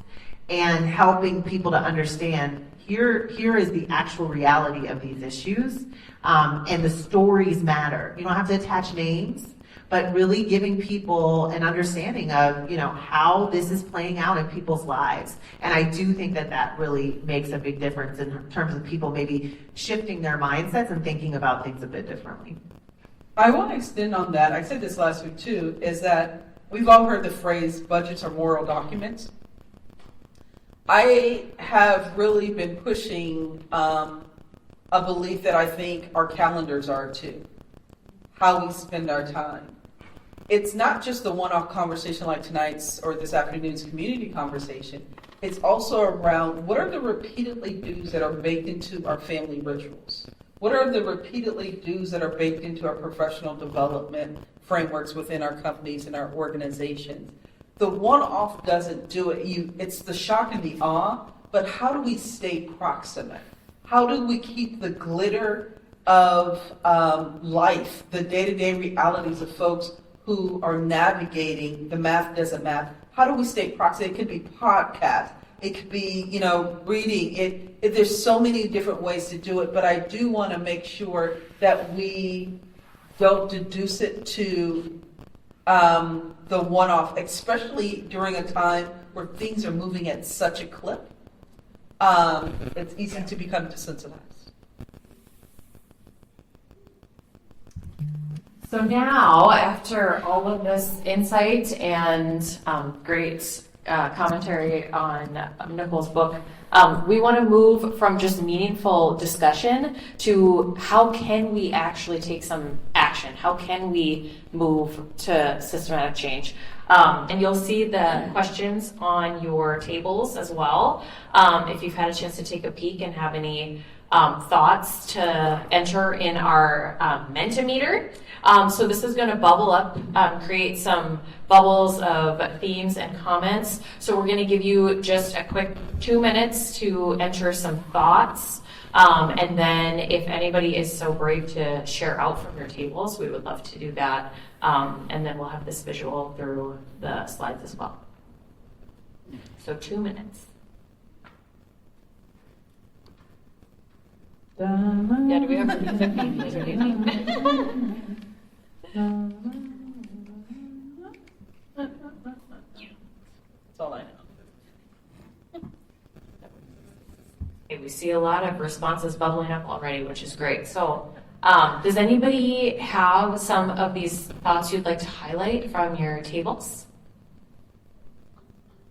[SPEAKER 4] And helping people to understand here is the actual reality of these issues, and the stories matter. You don't have to attach names, but really giving people an understanding of, how this is playing out in people's lives. And I do think that really makes a big difference in terms of people maybe shifting their mindsets and thinking about things a bit differently.
[SPEAKER 3] I want to extend on that. I said this last week too, is that we've all heard the phrase budgets are moral documents. I have really been pushing a belief that I think our calendars are too, how we spend our time. It's not just a one-off conversation like tonight's or this afternoon's community conversation. It's also around what are the repeatedly dues that are baked into our family rituals? What are the repeatedly dues that are baked into our professional development frameworks within our companies and our organizations? The one-off doesn't do it. It's the shock and the awe, but how do we stay proximate? How do we keep the glitter of life, the day-to-day realities of folks who are navigating the math doesn't math? How do we stay proximate? It could be podcasts. It could be, reading. There's so many different ways to do it, but I do want to make sure that we don't deduce it to the one-off, especially during a time where things are moving at such a clip. It's easy to become desensitized.
[SPEAKER 5] So now, after all of this insight and great commentary on Nicole's book. We want to move from just meaningful discussion to how can we actually take some action? How can we move to systematic change? And you'll see the questions on your tables as well. If you've had a chance to take a peek and have any thoughts to enter in our Mentimeter. So this is going to bubble up, create some bubbles of themes and comments. So we're going to give you just a quick 2 minutes to enter some thoughts. And then if anybody is so brave to share out from your tables, we would love to do that. And then we'll have this visual through the slides as well. So 2 minutes. Yeah, do we have
[SPEAKER 3] That's all I know.
[SPEAKER 5] Okay, we see a lot of responses bubbling up already, which is great. So, does anybody have some of these thoughts you'd like to highlight from your tables?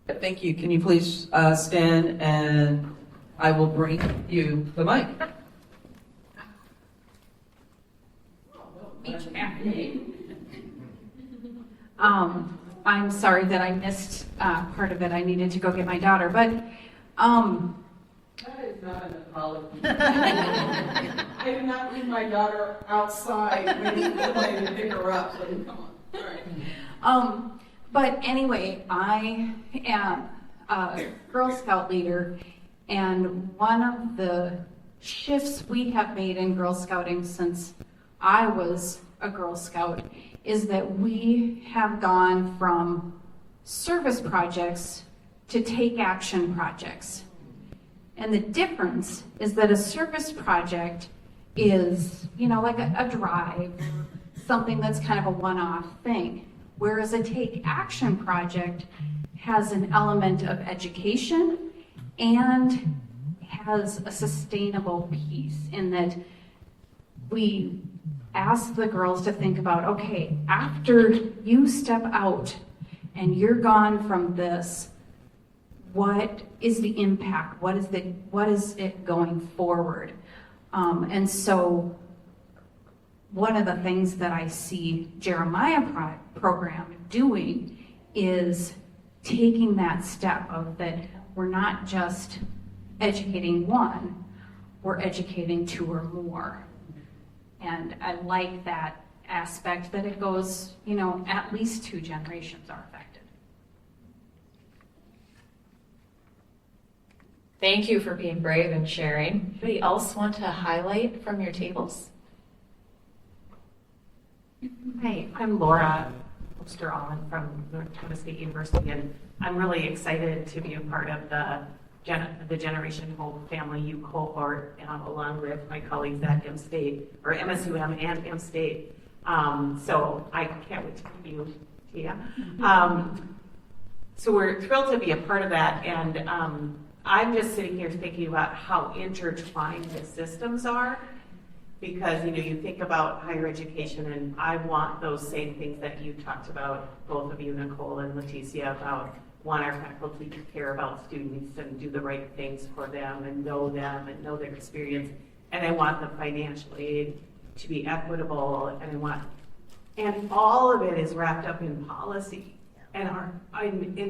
[SPEAKER 3] Thank you. Can you please stand and I will bring you the mic.
[SPEAKER 7] I'm sorry that I missed part of it. I needed to go get my daughter, but
[SPEAKER 3] That is not an apology. I did not leave my daughter outside waiting for somebody to pick her up. So come on. All right.
[SPEAKER 7] but anyway, I am a Girl Scout leader, and one of the shifts we have made in Girl Scouting since I was a Girl Scout is that we have gone from service projects to take action projects. And the difference is that a service project is, like a drive, something that's kind of a one-off thing. Whereas a take action project has an element of education and has a sustainable piece in that we ask the girls to think about, okay, after you step out and you're gone from this, what is the impact? What is it going forward? And so one of the things that I see Jeremiah program doing is taking that step of that we're not just educating one, we're educating two or more. And I like that aspect that it goes, at least 2 generations are affected.
[SPEAKER 5] Thank you for being brave and sharing. Anybody else want to highlight from your tables?
[SPEAKER 8] Hi, I'm Laura Osterallen from North Dakota State University, and I'm really excited to be a part of the Generation Hope Family U cohort, along with my colleagues at M State, or MSUM and M State. So I can't wait to meet you, Tia. So we're thrilled to be a part of that, and I'm just sitting here thinking about how intertwined the systems are, because you think about higher education, and I want those same things that you talked about, both of you, Nicole and Laetitia, about want our faculty to care about students and do the right things for them and know their experience, and I want the financial aid to be equitable, and all of it is wrapped up in policy, and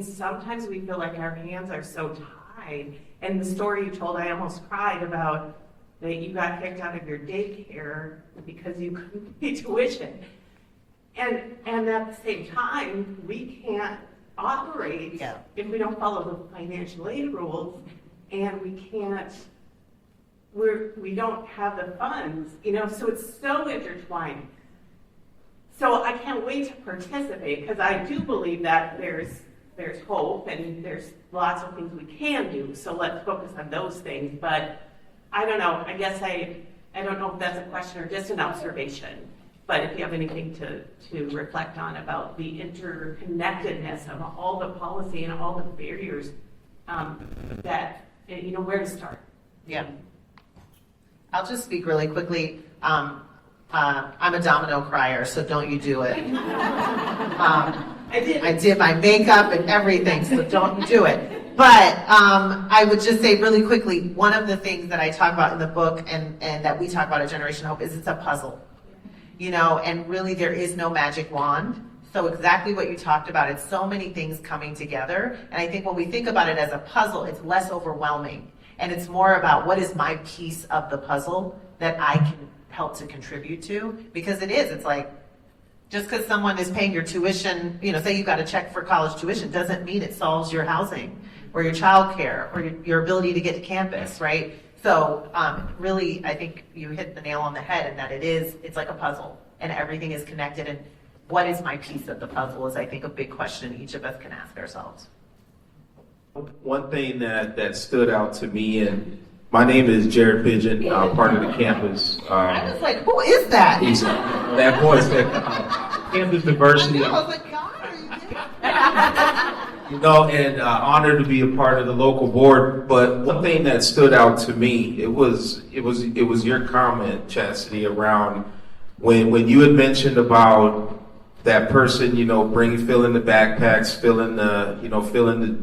[SPEAKER 8] sometimes we feel like our hands are so tied. And the story you told, I almost cried about that you got kicked out of your daycare because you couldn't pay tuition. And at the same time, we can't operate if we don't follow the financial aid rules, and we don't have the funds, so it's so intertwined. So I can't wait to participate, because I do believe that there's hope and there's lots of things we can do, so let's focus on those things. But I don't know, I guess I don't know if that's a question or just an observation, but if you have anything to reflect on about the interconnectedness of all the policy and all the barriers, that, where to start.
[SPEAKER 4] Yeah. I'll just speak really quickly. I'm a domino crier, so don't you do it. I did my makeup and everything, so don't do it. But I would just say really quickly, one of the things that I talk about in the book and that we talk about at Generation Hope is it's a puzzle. You know, and really there is no magic wand. So exactly what you talked about, it's so many things coming together. And I think when we think about it as a puzzle, it's less overwhelming. And it's more about what is my piece of the puzzle that I can help to contribute to. Because it's like, just because someone is paying your tuition, you know, say you got a check for college tuition, doesn't mean it solves your housing or your childcare or your ability to get to campus, right? So really, I think you hit the nail on the head in that it's like a puzzle and everything is connected. And what is my piece of the puzzle is, I think, a big question each of us can ask ourselves.
[SPEAKER 9] One thing that stood out to me, and my name is Jared Pigeon, part of the campus.
[SPEAKER 4] I was like, who is that?
[SPEAKER 9] He's that voice, that campus diversity.
[SPEAKER 4] I was like, God, are you there?
[SPEAKER 9] You know, and honored to be a part of the local board. But one thing that stood out to me, it was your comment, Chastity, around when you had mentioned about that person, you know, filling the backpacks,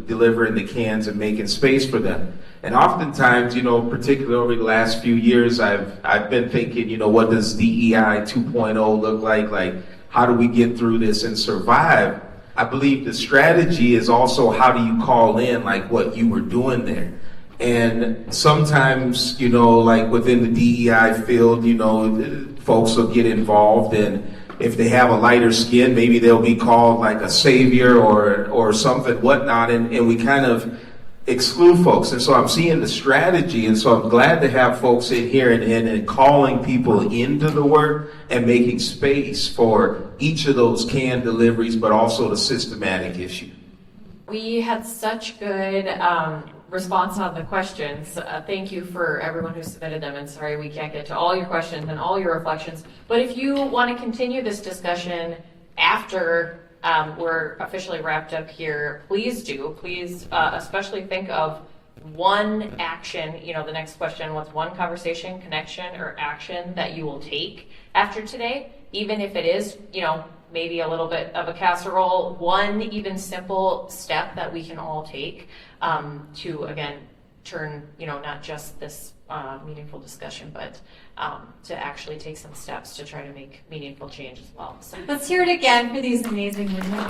[SPEAKER 9] delivering the cans and making space for them. And oftentimes, you know, particularly over the last few years, I've been thinking, you know, what does DEI 2.0 look like? Like, how do we get through this and survive? I believe the strategy is also how do you call in, like, what you were doing there. And sometimes, you know, like within the DEI field, you know, folks will get involved, and if they have a lighter skin, maybe they'll be called like a savior or something, whatnot, and we kind of exclude folks. And so I'm seeing the strategy, and so I'm glad to have folks in here and calling people into the work and making space for each of those can deliveries, but also the systematic issue.
[SPEAKER 5] We had such good response on the questions. Thank you for everyone who submitted them, and sorry we can't get to all your questions and all your reflections. But if you want to continue this discussion after we're officially wrapped up here, please do. Please especially think of one action, you know, the next question, what's one conversation, connection, or action that you will take after today, even if it is, you know, maybe a little bit of a casserole, one even simple step that we can all take to, again, turn, you know, not just this meaningful discussion, but to actually take some steps to try to make meaningful change as well. So
[SPEAKER 6] Let's hear it again for these amazing women.